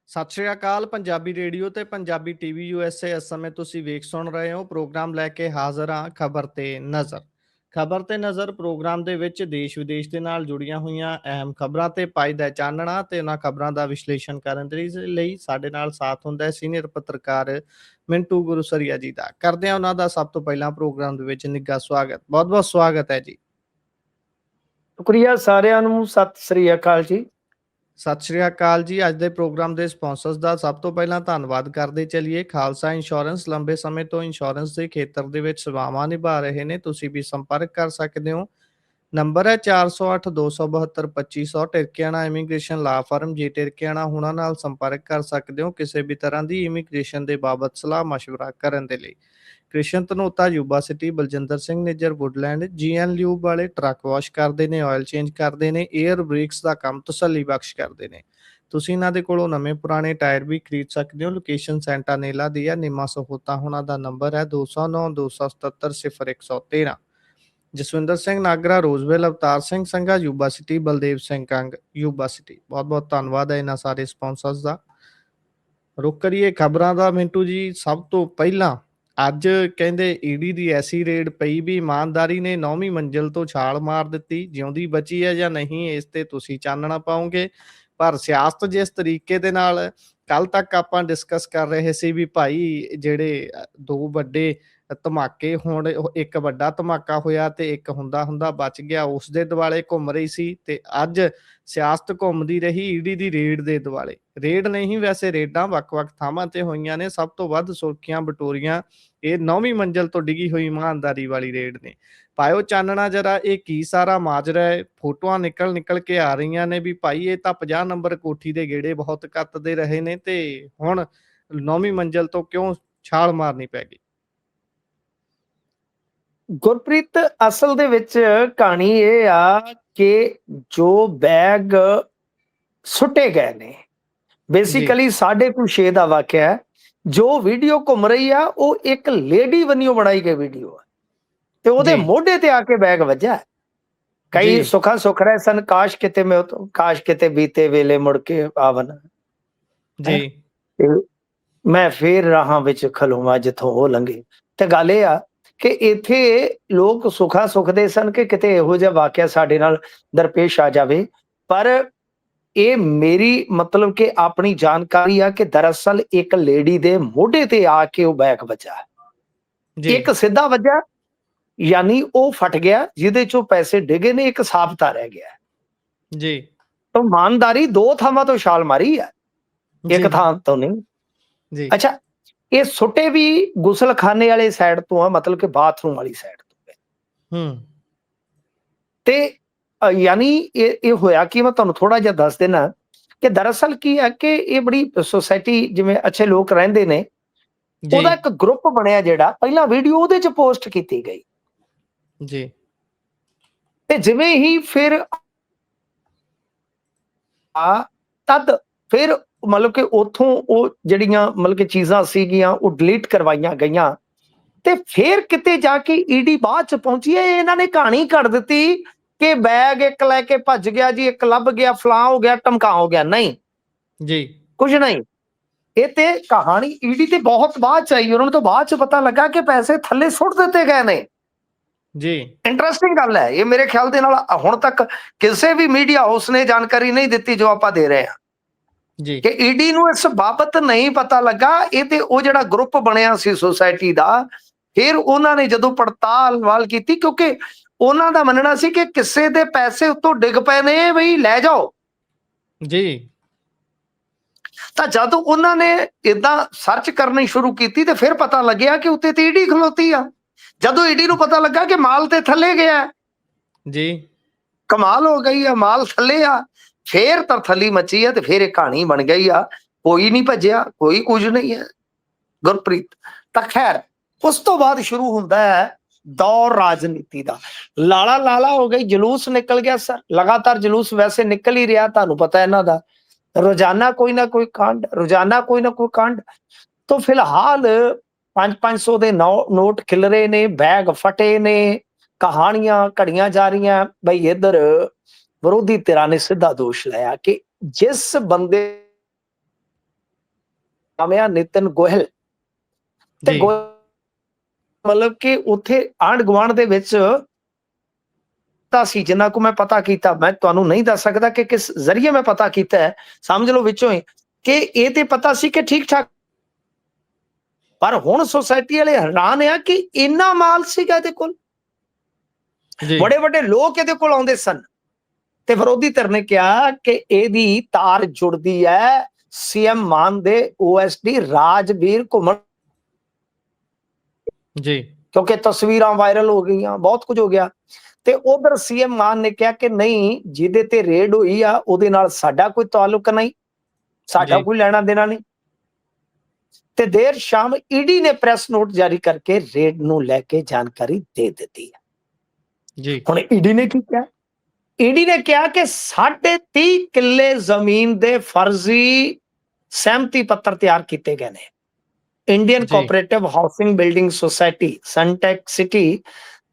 ਸਤਿ ਸ਼੍ਰੀ ਅਕਾਲ ਪੰਜਾਬੀ ਰੇਡੀਓ ਤੇ Punjabi TV USA. ਇਸ ਸਮੇਂ ਤੁਸੀਂ ਵੇਖ ਸੁਣ ਰਹੇ ਹੋ ਪ੍ਰੋਗਰਾਮ ਲੈ ਕੇ ਹਾਜ਼ਰ ਹਾਂ ਖਬਰ ਤੇ ਨਜ਼ਰ। ਖਬਰ ਤੇ ਨਜ਼ਰ ਪ੍ਰੋਗਰਾਮ ਦੇ ਵਿੱਚ ਦੇਸ਼ ਵਿਦੇਸ਼ ਦੇ ਨਾਲ ਜੁੜੀਆਂ ਹੋਈਆਂ ਅਹਿਮ ਖਬਰਾਂ ਤੇ ਪਾਈਦਾ ਚਾਨਣਾ ਤੇ ਉਹਨਾਂ ਖਬਰਾਂ ਦਾ ਵਿਸ਼ਲੇਸ਼ਣ ਕਰਨ ਦੇ ਲਈ ਸਾਡੇ ਨਾਲ ਸਾਥ ਹੁੰਦਾ ਹੈ ਸੀਨੀਅਰ ਪੱਤਰਕਾਰ ਮਿੰਟੂ ਗੁਰੂਸਰੀਆ ਜੀ ਦਾ। ਕਰਦੇ ਹਾਂ ਉਹਨਾਂ ਦਾ ਸਭ ਤੋਂ ਪਹਿਲਾਂ ਪ੍ਰੋਗਰਾਮ ਦੇ ਵਿੱਚ ਨਿੱਘਾ ਸਵਾਗਤ। ਬਹੁਤ ਬਹੁਤ ਸਵਾਗਤ ਹੈ ਜੀ। ਸ਼ੁਕਰੀਆ ਸਾਰਿਆਂ ਨੂੰ, ਸਤਿ ਸ੍ਰੀ ਅਕਾਲ ਜੀ। ਸਤਿ ਸ਼੍ਰੀ ਅਕਾਲ ਜੀ। ਅੱਜ ਦੇ ਪ੍ਰੋਗਰਾਮ ਦੇ ਸਪਾਂਸਰਸ ਦਾ ਸਭ ਤੋਂ ਪਹਿਲਾਂ ਧੰਨਵਾਦ ਕਰਦੇ ਚੱਲੀਏ। ਖਾਲਸਾ ਇੰਸ਼ੋਰੈਂਸ ਲੰਬੇ ਸਮੇਂ ਤੋਂ ਇੰਸ਼ੋਰੈਂਸ ਦੇ ਖੇਤਰ ਦੇ ਵਿੱਚ ਸੇਵਾਵਾਂ ਨਿਭਾ ਰਹੇ ਨੇ। ਤੁਸੀਂ ਵੀ ਸੰਪਰਕ ਕਰ ਸਕਦੇ ਹੋ। ਨੰਬਰ ਹੈ 408 272 2500। ਟਿਰਕਿਆਣਾ ਇਮੀਗ੍ਰੇਸ਼ਨ ਲਾ ਫਰਮ। ਜੇ ਟਿਰਕਿਆਣਾ ਹੁਣਾਂ ਨਾਲ ਸੰਪਰਕ ਕਰ ਸਕਦੇ ਹੋ ਕਿਸੇ ਵੀ ਤਰ੍ਹਾਂ ਦੀ ਇਮੀਗ੍ਰੇਸ਼ਨ ਦੇ ਬਾਬਤ ਸਲਾਹ ਮਸ਼ਵਰਾ ਕਰਨ ਦੇ ਲਈ। Krishan Dhanota Yuba City. Baljinder Singh Nijjar Woodland. GN lube ਵਾਲੇ ਟਰੱਕ ਵਾਸ਼ ਕਰਦੇ ਨੇ, ਆਇਲ ਚੇਂਜ ਕਰਦੇ ਨੇ, 에ਅਰ ਬ੍ਰੇਕਸ ਦਾ ਕੰਮ ਤਸੱਲੀ ਬਖਸ਼ ਕਰਦੇ ਨੇ। ਤੁਸੀਂ ਇਹਨਾਂ ਦੇ ਕੋਲੋਂ ਨਵੇਂ ਪੁਰਾਣੇ ਟਾਇਰ ਵੀ ਖਰੀਦ ਸਕਦੇ ਹੋ। ਲੋਕੇਸ਼ਨ ਸੈਂਟਾਨੇਲਾ ਦੀ ਹੈ। ਨਿੰਮਾ ਸਹੋਤਾ ਹੁਣਾਂ ਦਾ ਨੰਬਰ ਹੈ 209 277 0113। Jaswinder Singh Nagra Roseville. Avtar Singh Sangha Yuba City. Baldev Singh Kang Yuba City. ਬਹੁਤ ਬਹੁਤ ਧੰਨਵਾਦ ਹੈ ਇਹਨਾਂ ਸਾਰੇ ਸਪਾਂਸਰਸ ਦਾ। ਰੁਕ ਕਰੀਏ ਖਬਰਾਂ ਦਾ ਮਿੰਟੂ ਜੀ। ਸਭ ਤੋਂ ਪਹਿਲਾਂ ਅੱਜ ਕਹਿੰਦੇ ਈਡੀ ਦੀ ਐਸੀ ਰੇਡ ਪਈ ਵੀ ਇਮਾਨਦਾਰੀ ਨੇ 9ਵੀਂ ਮੰਜ਼ਿਲ ਤੋਂ ਛਾਲ ਮਾਰ ਦਿੱਤੀ। ਜਿਉਂਦੀ ਬਚੀ ਹੈ ਜਾਂ ਨਹੀਂ, ਇਸ ਤੇ ਤੁਸੀਂ ਚਾਨਣਾ ਪਾਓਗੇ। ਪਰ ਸਿਆਸਤ ਜਿਸ ਤਰੀਕੇ ਦੇ ਨਾਲ ਕੱਲ ਤੱਕ ਆਪਾਂ ਡਿਸਕਸ ਕਰ ਰਹੇ ਸੀ ਵੀ ਭਾਈ ਜਿਹੜੇ ਦੋ ਵੱਡੇ ਧਮਾਕੇ ਹੋਣ, ਇੱਕ ਵੱਡਾ ਧਮਾਕਾ ਹੋਇਆ ਤੇ ਇੱਕ ਹੁੰਦਾ ਹੁੰਦਾ ਬਚ ਗਿਆ, ਉਸ ਦੇ ਦੁਆਲੇ ਘੁੰਮ ਰਹੀ ਸੀ। ਤੇ ਅੱਜ ਸਿਆਸਤ ਘੁੰਮਦੀ ਰਹੀ ਈਡੀ ਦੀ ਰੇਡ ਦੇ ਦੁਆਲੇ। ਰੇਡ ਨਹੀਂ, ਵੈਸੇ ਰੇਡਾਂ ਵੱਖ-ਵੱਖ ਥਾਵਾਂ ਤੇ ਹੋਈਆਂ ਨੇ। ਸਭ ਤੋਂ ਵੱਧ ਸੁਰਖੀਆਂ ਬਟੋਰੀਆਂ ਇਹ 9ਵੀਂ ਮੰਜ਼ਿਲ ਤੋਂ ਡਿੱਗੀ ਹੋਈ ਇਮਾਨਦਾਰੀ ਵਾਲੀ ਰੇਡ ਨੇ। ਪਾਇਓ ਚਾਨਣਾ ਜਰਾ, ਇਹ ਕੀ ਸਾਰਾ ਮਾਜਰਾ ਹੈ। ਫੋਟੋਆਂ ਨਿਕਲ ਕੇ ਆ ਰਹੀਆਂ ਨੇ ਵੀ ਭਾਈ ਇਹ ਤਾਂ 50 ਨੰਬਰ ਕੋਠੀ ਦੇ ਗੇੜੇ ਬਹੁਤ ਕੱਟਦੇ ਰਹੇ ਨੇ ਤੇ ਹੁਣ 9ਵੀਂ ਮੰਜ਼ਿਲ ਤੋਂ ਕਿਉਂ ਛਾਲ ਮਾਰਨੀ ਪੈ ਗਈ। ਗੁਰਪ੍ਰੀਤ, ਅਸਲ ਦੇ ਵਿੱਚ ਕਹਾਣੀ ਇਹ ਆ ਕਿ ਜੋ ਬੈਗ ਸੁੱਟੇ ਗਏ ਨੇ, ਬੇਸਿਕਲੀ 6:30 ਦਾ ਵਾਕਿਆ ਹੈ। ਜੋ ਵੀਡੀਓ ਘੁੰਮ ਰਹੀ ਆ ਉਹ ਇੱਕ ਲੇਡੀ ਵੱਲੋਂ ਬਣਾਈ ਗਈ ਵੀਡੀਓ ਆ ਤੇ ਉਹਦੇ ਮੋਢੇ ਤੇ ਆ ਕੇ ਬੈਗ ਵੱਜਾ। ਕਈ ਸੁੱਖਾ ਸੁੱਖ ਰਹੇ ਸਨ, ਕਾਸ਼ ਕਿਤੇ ਬੀਤੇ ਵੇਲੇ ਮੁੜ ਕੇ ਆਵਨ ਜੀ। ਮੈਂ ਫੇਰ ਰਾਹਾਂ ਵਿੱਚ ਖਲੋਵਾਂ ਜਿੱਥੋਂ ਉਹ ਲੰਘੇ। ਤੇ ਗੱਲ ਇਹ ਆ ਕਿ ਇੱਥੇ ਲੋਕ ਸੁੱਖਾ ਸੁੱਖਦੇ ਸਨ ਕਿ ਕਿਤੇ ਇਹੋ ਜਿਹਾ ਵਾਕਿਆ ਸਾਡੇ ਨਾਲ ਦਰਪੇਸ਼ ਆ ਜਾਵੇ। ਪਰ ਇਹ ਮੇਰੀ ਮਤਲਬ ਕਿ ਆਪਣੀ ਜਾਣਕਾਰੀ ਆ ਕਿ ਦਰਅਸਲ ਇੱਕ ਲੇਡੀ ਦੇ ਮੋਢੇ ਤੇ ਆ ਕੇ ਉਹ ਬੈਗ ਵੱਜਾ। ਇੱਕ ਸਿੱਧਾ ਵੱਜਾ ਯਾਨੀ ਉਹ ਫਟ ਗਿਆ ਜਿਹਦੇ ਚੋਂ ਪੈਸੇ ਡਿੱਗੇ ਨੇ, ਇੱਕ ਸਾਬਤਾ ਰਹਿ ਗਿਆ ਜੀ। ਤਾਂ ਇਮਾਨਦਾਰੀ ਦੋ ਥਾਵਾਂ ਤੋਂ ਛਾਲ ਮਾਰੀ ਆ, ਇੱਕ ਥਾਂ ਤੋਂ ਨਹੀਂ। ਅੱਛਾ, ਇਹ ਸੁੱਟੇ ਵੀ ਗੁਸਲਖਾਨੇ ਵਾਲੇ ਸਾਈਡ ਤੋਂ ਆ, ਮਤਲਬ ਕਿ ਬਾਥਰੂਮ ਵਾਲੀ ਸਾਈਡ ਤੋਂ। ਤੇ ਯਾਨੀ ਇਹ ਹੋਇਆ ਕਿ ਮੈਂ ਤੁਹਾਨੂੰ ਥੋੜਾ ਜਿਹਾ ਦੱਸ ਦੇਣਾ ਕਿ ਦਰਅਸਲ ਕੀ ਹੈ ਕਿ ਇਹ ਬੜੀ ਸੁਸਾਇਟੀ ਜਿਵੇਂ ਅੱਛੇ ਲੋਕ ਰਹਿੰਦੇ ਨੇ, ਉਹਦਾ ਇੱਕ ਗਰੁੱਪ ਬਣਿਆ ਜਿਹੜਾ ਪਹਿਲਾਂ ਵੀਡੀਓ ਉਹਦੇ ਚ ਪੋਸਟ ਕੀਤੀ ਗਈ ਜੀ। ਤੇ ਜਿਵੇਂ ਹੀ ਫਿਰ ਤਦ ਫਿਰ ਮਤਲਬ ਕਿ ਉੱਥੋਂ ਉਹ ਜਿਹੜੀਆਂ ਮਤਲਬ ਕਿ ਚੀਜ਼ਾਂ ਸੀਗੀਆਂ ਉਹ ਡਿਲੀਟ ਕਰਵਾਈਆਂ ਗਈਆਂ। ਤੇ ਫਿਰ ਕਿਤੇ ਜਾ ਕੇ ਈਡੀ ਬਾਅਦ ਚ ਪਹੁੰਚੀ ਹੈ। ਇਹਨਾਂ ਨੇ ਕਹਾਣੀ ਕੱਢ ਦਿੱਤੀ ਕਿ ਬੈਗ ਇੱਕ ਲੈ ਕੇ ਭੱਜ ਗਿਆ ਜੀ, ਇੱਕ ਲੱਭ ਗਿਆ, ਫਲਾਂ ਹੋ ਗਿਆ, ਟਮਕਾ ਹੋ ਗਿਆ। ਨਹੀਂ ਜੀ, ਕੁਝ ਨਹੀਂ। ਇਹ ਤੇ ਕਹਾਣੀ ਈਡੀ ਤੇ ਬਹੁਤ ਬਾਅਦ ਚ ਆਈ। ਉਹਨਾਂ ਤੋਂ ਬਾਅਦ ਚ ਪਤਾ ਲੱਗਾ ਕਿ ਪੈਸੇ ਥੱਲੇ ਸੁੱਟ ਦਿੱਤੇ ਗਏ ਨੇ ਜੀ। ਇੰਟਰਸਟਿੰਗ ਗੱਲ ਹੈ ਇਹ। ਮੇਰੇ ਖਿਆਲ ਦੇ ਨਾਲ ਹੁਣ ਤੱਕ ਕਿਸੇ ਵੀ ਮੀਡੀਆ ਹਾਊਸ ਨੇ ਜਾਣਕਾਰੀ ਨਹੀਂ ਦਿੱਤੀ ਜੋ ਆਪਾਂ ਦੇ ਰਹੇ ਹਾਂ ਜੀ, ਕਿ ਈਡੀ ਨੂੰ ਇਸ ਬਾਬਤ ਨਹੀਂ ਪਤਾ ਲੱਗਾ। ਇਹ ਤੇ ਉਹ ਜਿਹੜਾ ਗਰੁੱਪ ਬਣਿਆ ਸੀ ਸੁਸਾਇਟੀ ਦਾ, ਫਿਰ ਉਹਨਾਂ ਨੇ ਜਦੋਂ ਪੜਤਾਲ ਕੀਤੀ, ਕਿਉਂਕਿ ਉਹਨਾਂ ਦਾ ਮੰਨਣਾ ਸੀ ਕਿ ਕਿਸੇ ਦੇ ਪੈਸੇ ਉੱਤੋਂ ਡਿੱਗ ਪਏ ਨੇ, ਬਈ ਲੈ ਜਾਓ ਜੀ। ਤਾਂ ਜਦ ਉਹਨਾਂ ਨੇ ਏਦਾਂ ਸਰਚ ਕਰਨੀ ਸ਼ੁਰੂ ਕੀਤੀ ਤੇ ਫਿਰ ਪਤਾ ਲੱਗਿਆ ਕਿ ਉੱਤੇ ਤੇ ਈਡੀ ਖਲੋਤੀ ਆ। ਜਦੋਂ ਈਡੀ ਨੂੰ ਪਤਾ ਲੱਗਾ ਕਿ ਮਾਲ ਤੇ ਥੱਲੇ ਗਿਆ ਜੀ, ਕਮਾਲ ਹੋ ਗਈ ਆ, ਮਾਲ ਥੱਲੇ ਆ, ਫੇਰ ਤਰਥੱਲੀ ਮੱਚੀ ਆ ਤੇ ਫਿਰ ਇਹ ਕਹਾਣੀ ਬਣ ਗਈ ਆ। ਕੋਈ ਨਹੀਂ ਭੱਜਿਆ, ਕੋਈ ਕੁਝ ਨਹੀਂ ਹੈ ਗੁਰਪ੍ਰੀਤ। ਤਾਂ ਖੈਰ ਉਸ ਤੋਂ ਬਾਅਦ ਸ਼ੁਰੂ ਹੁੰਦਾ ਹੈ ਦੌਰ ਰਾਜਨੀਤੀ ਦਾ। ਲਾਲਾ ਹੋ ਗਈ, ਜਲੂਸ ਨਿਕਲ ਗਿਆ ਸਰ। ਲਗਾਤਾਰ ਜਲੂਸ ਵੈਸੇ ਨਿਕਲ ਹੀ ਰਿਹਾ, ਤੁਹਾਨੂੰ ਪਤਾ ਇਹਨਾਂ ਦਾ ਰੋਜ਼ਾਨਾ ਕੋਈ ਨਾ ਕੋਈ ਕਾਂਡ, ਰੋਜ਼ਾਨਾ ਕੋਈ ਨਾ ਕੋਈ ਕਾਂਡ। ਤਾਂ ਫਿਲਹਾਲ 500 ਦੇ ਨੋਟ ਖਿਲਰੇ ਨੇ, ਬੈਗ ਫਟੇ ਨੇ, ਕਹਾਣੀਆਂ ਘੜੀਆਂ ਜਾ ਰਹੀਆਂ। ਬਈ ਇੱਧਰ ਵਿਰੋਧੀ ਧਿਰਾਂ ਨੇ ਸਿੱਧਾ ਦੋਸ਼ ਲਾਇਆ ਕਿ ਜਿਸ ਬੰਦੇ ਨਾਮ ਆ ਨਿਤਨ ਗੋਹਲ ਤੇ ਜੀ ਮਤਲਬ ਕਿ ਉੱਥੇ ਆਂਢ ਗੁਆਂਢ ਦੇ ਵਿੱਚ ਤਾਂ ਸੀ, ਜਿੰਨਾ ਕੁ ਮੈਂ ਪਤਾ ਕੀਤਾ, ਮੈਂ ਤੁਹਾਨੂੰ ਨਹੀਂ ਦੱਸ ਸਕਦਾ ਕਿ ਕਿਸ ਜ਼ਰੀਏ ਮੈਂ ਪਤਾ ਕੀਤਾ ਹੈ, ਸਮਝ ਲਓ ਵਿੱਚੋਂ ਹੀ, ਕਿ ਇਹ ਤੇ ਪਤਾ ਸੀ ਕਿ ਠੀਕ ਠਾਕ, ਪਰ ਹੁਣ ਸੁਸਾਇਟੀ ਵਾਲੇ ਹੈਰਾਨ ਆ ਕਿ ਇੰਨਾ ਮਾਲ ਸੀਗਾ ਇਹਦੇ ਕੋਲ, ਜੀ ਬੜੇ ਵੱਡੇ ਲੋਕ ਇਹਦੇ ਕੋਲ ਆਉਂਦੇ ਸਨ। ਤੇ ਵਿਰੋਧੀ ਧਿਰ ਨੇ ਕਿਹਾ ਕਿ ਇਹਦੀ ਤਾਰ ਜੁੜਦੀ ਹੈ ਸੀਐਮ ਮਾਨ ਦੇ ਓਐਸਡੀ ਰਾਜਵੀਰ ਘੁੰਮਣ, ਜੀ ਕਿਉਂਕਿ ਤਸਵੀਰਾਂ ਵਾਇਰਲ ਹੋ ਗਈਆਂ, ਬਹੁਤ ਕੁਝ ਹੋ ਗਿਆ। ਤੇ ਉਧਰ ਸੀਐਮ ਮਾਨ ਨੇ ਕਿਹਾ ਕਿ ਨਹੀਂ, ਜਿਹਦੇ ਤੇ ਰੇਡ ਹੋਈ ਆ ਉਹਦੇ ਨਾਲ ਸਾਡਾ ਕੋਈ ਤਾਲੁਕ ਨਹੀਂ, ਸਾਡਾ ਜੀ ਕੋਈ ਲੈਣਾ ਦੇਣਾ ਨਹੀਂ। ਤੇ ਦੇਰ ਸ਼ਾਮ ਈਡੀ ਨੇ ਪ੍ਰੈਸ ਨੋਟ ਜਾਰੀ ਕਰਕੇ ਰੇਡ ਨੂੰ ਲੈ ਕੇ ਜਾਣਕਾਰੀ ਦੇ ਦਿੱਤੀ ਹੈ। ਜੀ ਹੁਣ ਈਡੀ ਨੇ ਕੀ ਕਿਹਾ? ਈਡੀ ਨੇ ਕਿਹਾ ਕਿ 30.5 ਕਿੱਲੇ ਜ਼ਮੀਨ ਦੇ ਫਰਜ਼ੀ ਸਹਿਮਤੀ ਪੱਤਰ ਤਿਆਰ ਕੀਤੇ ਗਏ ਨੇ। Indian G cooperative housing building society Suntech city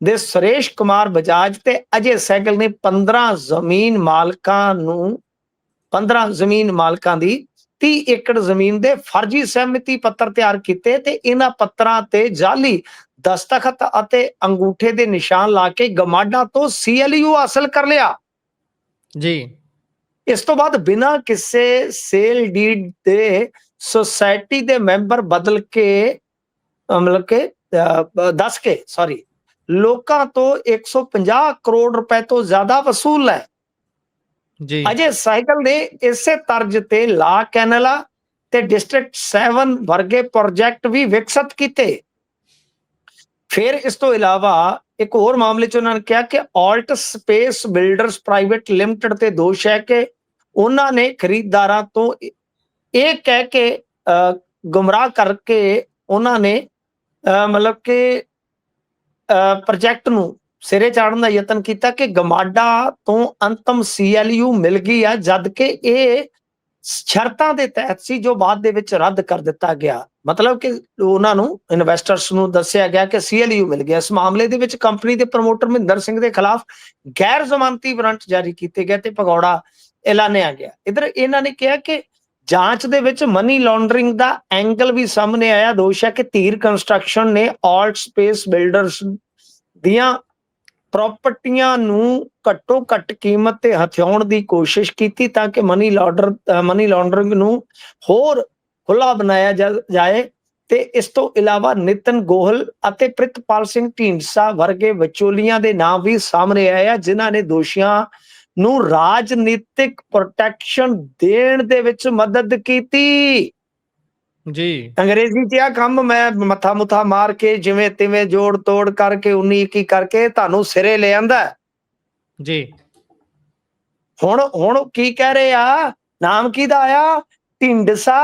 ਦੇ ਸੁਰੇਸ਼ ਕੁਮਾਰ ਬਜਾਜ ਤੇ ਅਜੇ ਸਹਿਗਲ ਨੇ 15 ਜ਼ਮੀਨ ਮਾਲਕਾਂ ਦੀ 30 ਏਕੜ ਜ਼ਮੀਨ ਦੇ ਫਰਜ਼ੀ ਸਹਿਮਤੀ ਪੱਤਰ ਤਿਆਰ ਕੀਤੇ ਤੇ ਇਹਨਾਂ ਪੱਤਰਾਂ ਤੇ ਜਾਲੀ ਦਸਤਖਤ ਅਤੇ ਅੰਗੂਠੇ ਦੇ ਨਿਸ਼ਾਨ ਲਾ ਕੇ ਗਮਾਡਾ ਤੋਂ ਸੀਐਲਯੂ ਹਾਸਲ ਕਰ ਲਿਆ। ਜੀ ਇਸ ਤੋਂ ਬਾਅਦ ਬਿਨਾਂ ਕਿਸੇ ਸੇਲ ਡੀਡ ਦੇ ਸੁਸਾਇਟੀ ਦੇ ਮੈਂਬਰ ਬਦਲ ਕੇ ਮਤਲਬ ਕਿ ਦੱਸ ਕੇ ਲੋਕਾਂ ਤੋਂ 150 ਕਰੋੜ ਰੁਪਏ ਤੋਂ ਜ਼ਿਆਦਾ ਵਸੂਲ ਹੈ। ਜੀ ਅਜੇ ਸਾਈਕਲ ਨੇ ਇਸੇ ਤਰਜ਼ ਤੇ ਲਾ ਕੈਨਲਾ ਤੇ ਡਿਸਟ੍ਰਿਕਟ 7 ਵਰਗੇ ਪ੍ਰੋਜੈਕਟ ਵੀ ਵਿਕਸਿਤ ਕੀਤੇ। ਫਿਰ ਇਸ ਤੋਂ ਇਲਾਵਾ ਇੱਕ ਹੋਰ ਮਾਮਲੇ 'ਚ ਉਹਨਾਂ ਨੇ ਕਿਹਾ ਕਿ ਆਲਟ ਸਪੇਸ ਬਿਲਡਰਸ ਪ੍ਰਾਈਵੇਟ ਲਿਮਟਿਡ ਤੇ ਦੋਸ਼ ਹੈ ਕਿ ਉਹਨਾਂ ਨੇ ਖਰੀਦਦਾਰਾਂ ਤੋਂ ਇਹ ਕਹਿ ਕੇ ਗੁੰਮਰਾਹ ਕਰਕੇ ਉਹਨਾਂ ਨੇ ਮਤਲਬ ਕਿ ਪ੍ਰੋਜੈਕਟ ਨੂੰ ਸਿਰੇ ਚਾੜਨ ਦਾ ਯਤਨ ਕੀਤਾ ਕਿ ਗਮਾਡਾ ਤੋਂ ਅੰਤਮ ਸੀਐਲਯੂ ਮਿਲ ਗਈ ਆ, ਜਦ ਕਿ ਇਹ ਸ਼ਰਤਾਂ ਦੇ ਤਹਿਤ ਸੀ ਜੋ ਬਾਅਦ ਦੇ ਵਿੱਚ ਰੱਦ ਕਰ ਦਿੱਤਾ ਗਿਆ। ਮਤਲਬ ਕਿ ਉਹਨਾਂ ਨੂੰ ਇਨਵੈਸਟਰਸ ਨੂੰ ਦੱਸਿਆ ਗਿਆ ਕਿ ਸੀਐਲਯੂ ਮਿਲ ਗਿਆ। ਇਸ ਮਾਮਲੇ ਦੇ ਵਿੱਚ ਕੰਪਨੀ ਦੇ ਪ੍ਰਮੋਟਰ ਮਹਿੰਦਰ ਸਿੰਘ ਦੇ ਖਿਲਾਫ ਗੈਰ ਜ਼ਮਾਨਤੀ ਵਾਰੰਟ ਜਾਰੀ ਕੀਤੇ ਗਏ ਤੇ ਭਗੌੜਾ ਐਲਾਨਿਆ ਗਿਆ। ਇਧਰ ਇਹਨਾਂ ਨੇ ਕਿਹਾ ਕਿ ਜਾਂਚ ਦੇ ਵਿੱਚ ਮਨੀ ਲਾਂਡਰਿੰਗ ਦਾ ਐਂਗਲ ਵੀ ਸਾਹਮਣੇ ਆਇਆ। ਦੋਸ਼ ਹੈ ਕਿ ਧੀਰ ਕੰਸਟਰਕਸ਼ਨ ਨੇ ਆਲਟ ਸਪੇਸ ਬਿਲਡਰਸ ਦੀਆਂ ਪ੍ਰਾਪਰਟੀਆਂ ਨੂੰ ਘੱਟੋ ਘੱਟ ਕੀਮਤ ਤੇ ਹਥਿਆਉਣ ਦੀ ਕੋਸ਼ਿਸ਼ ਕੀਤੀ ਤਾਂ ਕਿ ਮਨੀ ਲਾਂਡਰਿੰਗ ਨੂੰ ਹੋਰ ਖੁੱਲਾ ਬਣਾਇਆ ਜਾਏ। ਤੇ ਇਸ ਤੋਂ ਇਲਾਵਾ ਨਿਤਨ ਗੋਹਲ ਅਤੇ ਪ੍ਰਿਤਪਾਲ ਸਿੰਘ ਢੀਂਡਸਾ ਵਰਗੇ ਵਿਚੋਲੀਆਂ ਦੇ ਨਾਮ ਵੀ ਸਾਹਮਣੇ ਆਏ ਆ, ਜਿਨ੍ਹਾਂ ਨੇ ਦੋਸ਼ੀਆਂ ਨੂੰ ਰਾਜਨੀਤਿਕ ਪ੍ਰੋਟੈਕਸ਼ਨ ਦੇਣ ਦੇ ਵਿੱਚ ਮਦਦ ਕੀਤੀ। ਜੀ ਅੰਗਰੇਜ਼ੀ 'ਚ ਆ ਕੰਮ ਮੈਂ ਮੱਥਾ ਮੁੱਥਾ ਮਾਰ ਕੇ ਜਿਵੇਂ ਤਿਵੇਂ ਜੋੜ ਤੋੜ ਕਰਕੇ 19 21 ਕਰਕੇ ਤੁਹਾਨੂੰ ਸਿਰੇ ਲੈ ਆਂਦਾ। ਜੀ ਹੁਣ ਕੀ ਕਹਿ ਰਹੇ ਆ? ਨਾਮ ਕਿਹਦਾ ਆਇਆ? ਢੀਂਡਸਾ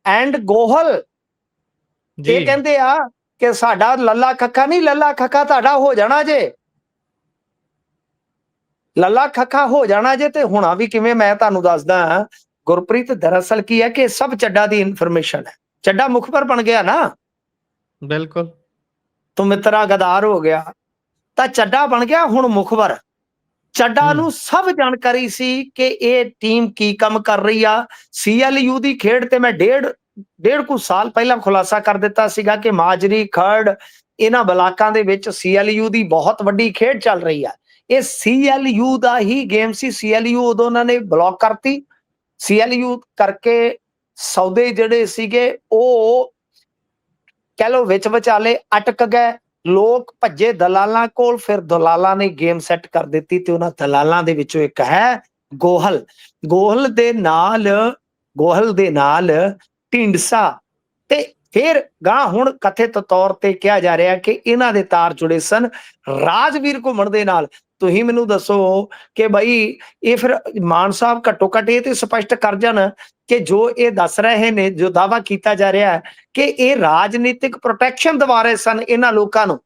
ਐਂਡ ਗੋਹਲ। ਇਹ ਕਹਿੰਦੇ ਆ ਕਿ ਸਾਡਾ ਲੱਲਾ ਖੱਖਾ ਨਹੀਂ, ਲੱਲਾ ਖੱਖਾ ਤੁਹਾਡਾ ਹੋ ਜਾਣਾ ਜੇ, ਲੱਲਾ ਖੱਖਾ ਹੋ ਜਾਣਾ ਜੇ। ਤੇ ਹੁਣਾ ਵੀ ਕਿਵੇਂ ਮੈਂ ਤੁਹਾਨੂੰ ਦੱਸਦਾ ਗੁਰਪ੍ਰੀਤ, ਦਰਅਸਲ ਕੀ ਹੈ ਕਿ ਸਭ ਚੱਡਾ ਦੀ ਇਨਫੋਰਮੇਸ਼ਨ ਹੈ। ਚੱਡਾ ਮੁਖਬਰ ਬਣ ਗਿਆ ਨਾ, ਬਿਲਕੁਲ। ਤੂੰ ਮਿੱਤਰਾ ਗਦਾਰ ਹੋ ਗਿਆ ਤਾਂ ਚੱਡਾ ਬਣ ਗਿਆ ਹੁਣ ਮੁਖਬਰ। ਚੱਡਾ ਨੂੰ ਸਭ ਜਾਣਕਾਰੀ ਸੀ ਕਿ ਇਹ ਟੀਮ ਕੀ ਕੰਮ ਕਰ ਰਹੀ ਆ। ਸੀਐਲਯੂ ਦੀ ਖੇਡ ਤੇ ਮੈਂ ਡੇਢ ਕੁ ਸਾਲ ਪਹਿਲਾਂ ਖੁਲਾਸਾ ਕਰ ਦਿੱਤਾ ਸੀਗਾ ਕਿ ਮਾਜਰੀ ਖਰੜ ਇਹਨਾਂ ਬਲਾਕਾਂ ਦੇ ਵਿੱਚ ਸੀਐਲਯੂ ਦੀ ਬਹੁਤ ਵੱਡੀ ਖੇਡ ਚੱਲ ਰਹੀ ਆ। ਇਹ ਸੀਐਲਯੂ ਦਾ ਹੀ ਗੇਮ ਸੀ। ਸੀਐਲਯੂ ਉਦੋਂ ਉਹਨਾਂ ਨੇ ਬਲੌਕ ਕਰਤੀ। ਸੀਐਲਯੂ ਕਰਕੇ ਸੌਦੇ ਜਿਹੜੇ ਸੀਗੇ ਉਹ ਕਹਿ ਲਓ ਵਿੱਚ ਵਿਚਾਲੇ ਅਟਕ ਗਏ। ਲੋਕ ਭੱਜੇ ਦਲਾਲਾਂ ਕੋਲ, ਫਿਰ ਦਲਾਲਾਂ ਨੇ ਗੇਮ ਸੈੱਟ ਕਰ ਦਿੱਤੀ ਤੇ ਉਹਨਾਂ ਦਲਾਲਾਂ ਦੇ ਵਿੱਚੋਂ ਇੱਕ ਹੈ ਗੋਹਲ। ਗੋਹਲ ਦੇ ਨਾਲ ਢੀਂਡਸਾ ਤੇ ਫਿਰ ਗਾਂ ਹੁਣ ਕਥਿਤ ਤੌਰ ਤੇ ਕਿਹਾ ਜਾ ਰਿਹਾ ਕਿ ਇਹਨਾਂ ਦੇ ਤਾਰ ਜੁੜੇ ਸਨ ਰਾਜਵੀਰ ਘੁੰਮਣ ਦੇ ਨਾਲ। ਤੁਸੀਂ ਮੈਨੂੰ ਦੱਸੋ ਕਿ ਬਈ ਇਹ ਫਿਰ ਮਾਨ ਸਾਹਿਬ ਘੱਟੋ ਘੱਟ ਇਹ ਤੇ ਸਪਸ਼ਟ ਕਰ ਜਾਣ ਕਿ ਜੋ ਇਹ ਦੱਸ ਰਹੇ ਨੇ, ਜੋ ਦਾਵਾ ਕੀਤਾ ਜਾ ਰਿਹਾ ਹੈ ਕਿ ਇਹ ਰਾਜਨੀਤਿਕ ਪ੍ਰੋਟੈਕਸ਼ਨ ਦਿਵਾ ਰਹੇ ਸਨ ਇਹਨਾਂ ਲੋਕਾਂ ਨੂੰ,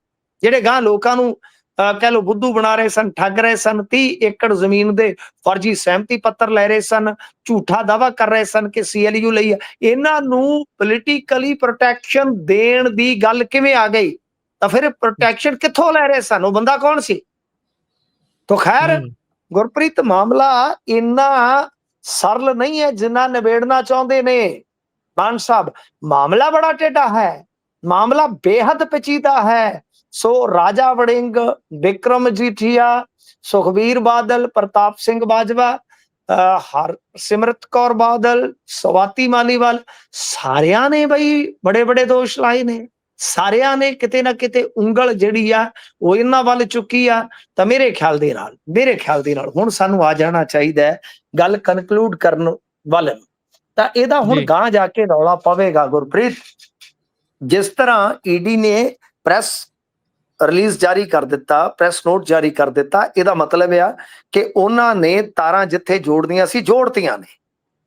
ਜਿਹੜੇ ਗਾਂ ਲੋਕਾਂ ਨੂੰ ਕਹਿ ਲਓ ਬੁੱਧੂ ਬਣਾ ਰਹੇ ਸਨ, ਠੱਗ ਰਹੇ ਸਨ, 30 ਏਕੜ ਜ਼ਮੀਨ ਦੇ ਫਰਜ਼ੀ ਸਹਿਮਤੀ ਪੱਤਰ ਲੈ ਰਹੇ ਸਨ, ਝੂਠਾ ਦਾਵਾ ਕਰ ਰਹੇ ਸਨ ਕਿ ਸੀਐਲਯੂ ਲਈ। ਇਹਨਾਂ ਨੂੰ ਪੋਲੀਟੀਕਲੀ ਪ੍ਰੋਟੈਕਸ਼ਨ ਦੇਣ ਦੀ ਗੱਲ ਕਿਵੇਂ ਆ ਗਈ? ਤਾਂ ਫਿਰ ਪ੍ਰੋਟੈਕਸ਼ਨ ਕਿੱਥੋਂ ਲੈ ਰਹੇ ਸਨ? ਉਹ ਬੰਦਾ ਕੌਣ ਸੀ? ਤਾਂ ਖੈਰ ਗੁਰਪ੍ਰੀਤ, ਮਾਮਲਾ ਇੰਨਾ ਸਰਲ ਨਹੀਂ ਹੈ ਜਿੰਨਾ ਨਿਬੇੜਨਾ ਚਾਹੁੰਦੇ ਨੇ। ਮਾਨ ਸਾਹਿਬ, ਮਾਮਲਾ ਬੜਾ ਟੇਢਾ ਹੈ, ਮਾਮਲਾ ਬੇहद पेचीदा है। सो राजा वड़िंग, विक्रम मजीठिया, सुखबीर बादल, प्रताप सिंह बाजवा, हरसिमरत कौर बादल, स्वाति मालीवाल, सारिਆਂ ਨੇ ਬਈ बड़े बड़े दोष ਲਾਏ ਨੇ। ਸਾਰਿਆਂ ਨੇ ਕਿਤੇ ਨਾ ਕਿਤੇ ਉਂਗਲ ਜਿਹੜੀ ਆ ਉਹ ਇਹਨਾਂ ਵੱਲ ਚੁੱਕੀ ਆ। ਤਾਂ ਮੇਰੇ ਖਿਆਲ ਦੇ ਨਾਲ ਹੁਣ ਸਾਨੂੰ ਆ ਜਾਣਾ ਚਾਹੀਦਾ ਹੈ ਗੱਲ ਕਨਕਲੂਡ ਕਰਨ ਵੱਲ। ਤਾਂ ਇਹਦਾ ਹੁਣ ਗਾਂ ਜਾ ਕੇ ਰੌਲਾ ਪਵੇਗਾ ਗੁਰਪ੍ਰੀਤ। ਜਿਸ ਤਰ੍ਹਾਂ ਈਡੀ ਨੇ ਪ੍ਰੈਸ ਰਿਲੀਜ਼ ਜਾਰੀ ਕਰ ਦਿੱਤਾ, ਪ੍ਰੈਸ ਨੋਟ ਜਾਰੀ ਕਰ ਦਿੱਤਾ, ਇਹਦਾ ਮਤਲਬ ਆ ਕਿ ਉਹਨਾਂ ਨੇ ਤਾਰਾਂ ਜਿੱਥੇ ਜੋੜਨੀਆਂ ਸੀ ਜੋੜਤੀਆਂ ਨੇ।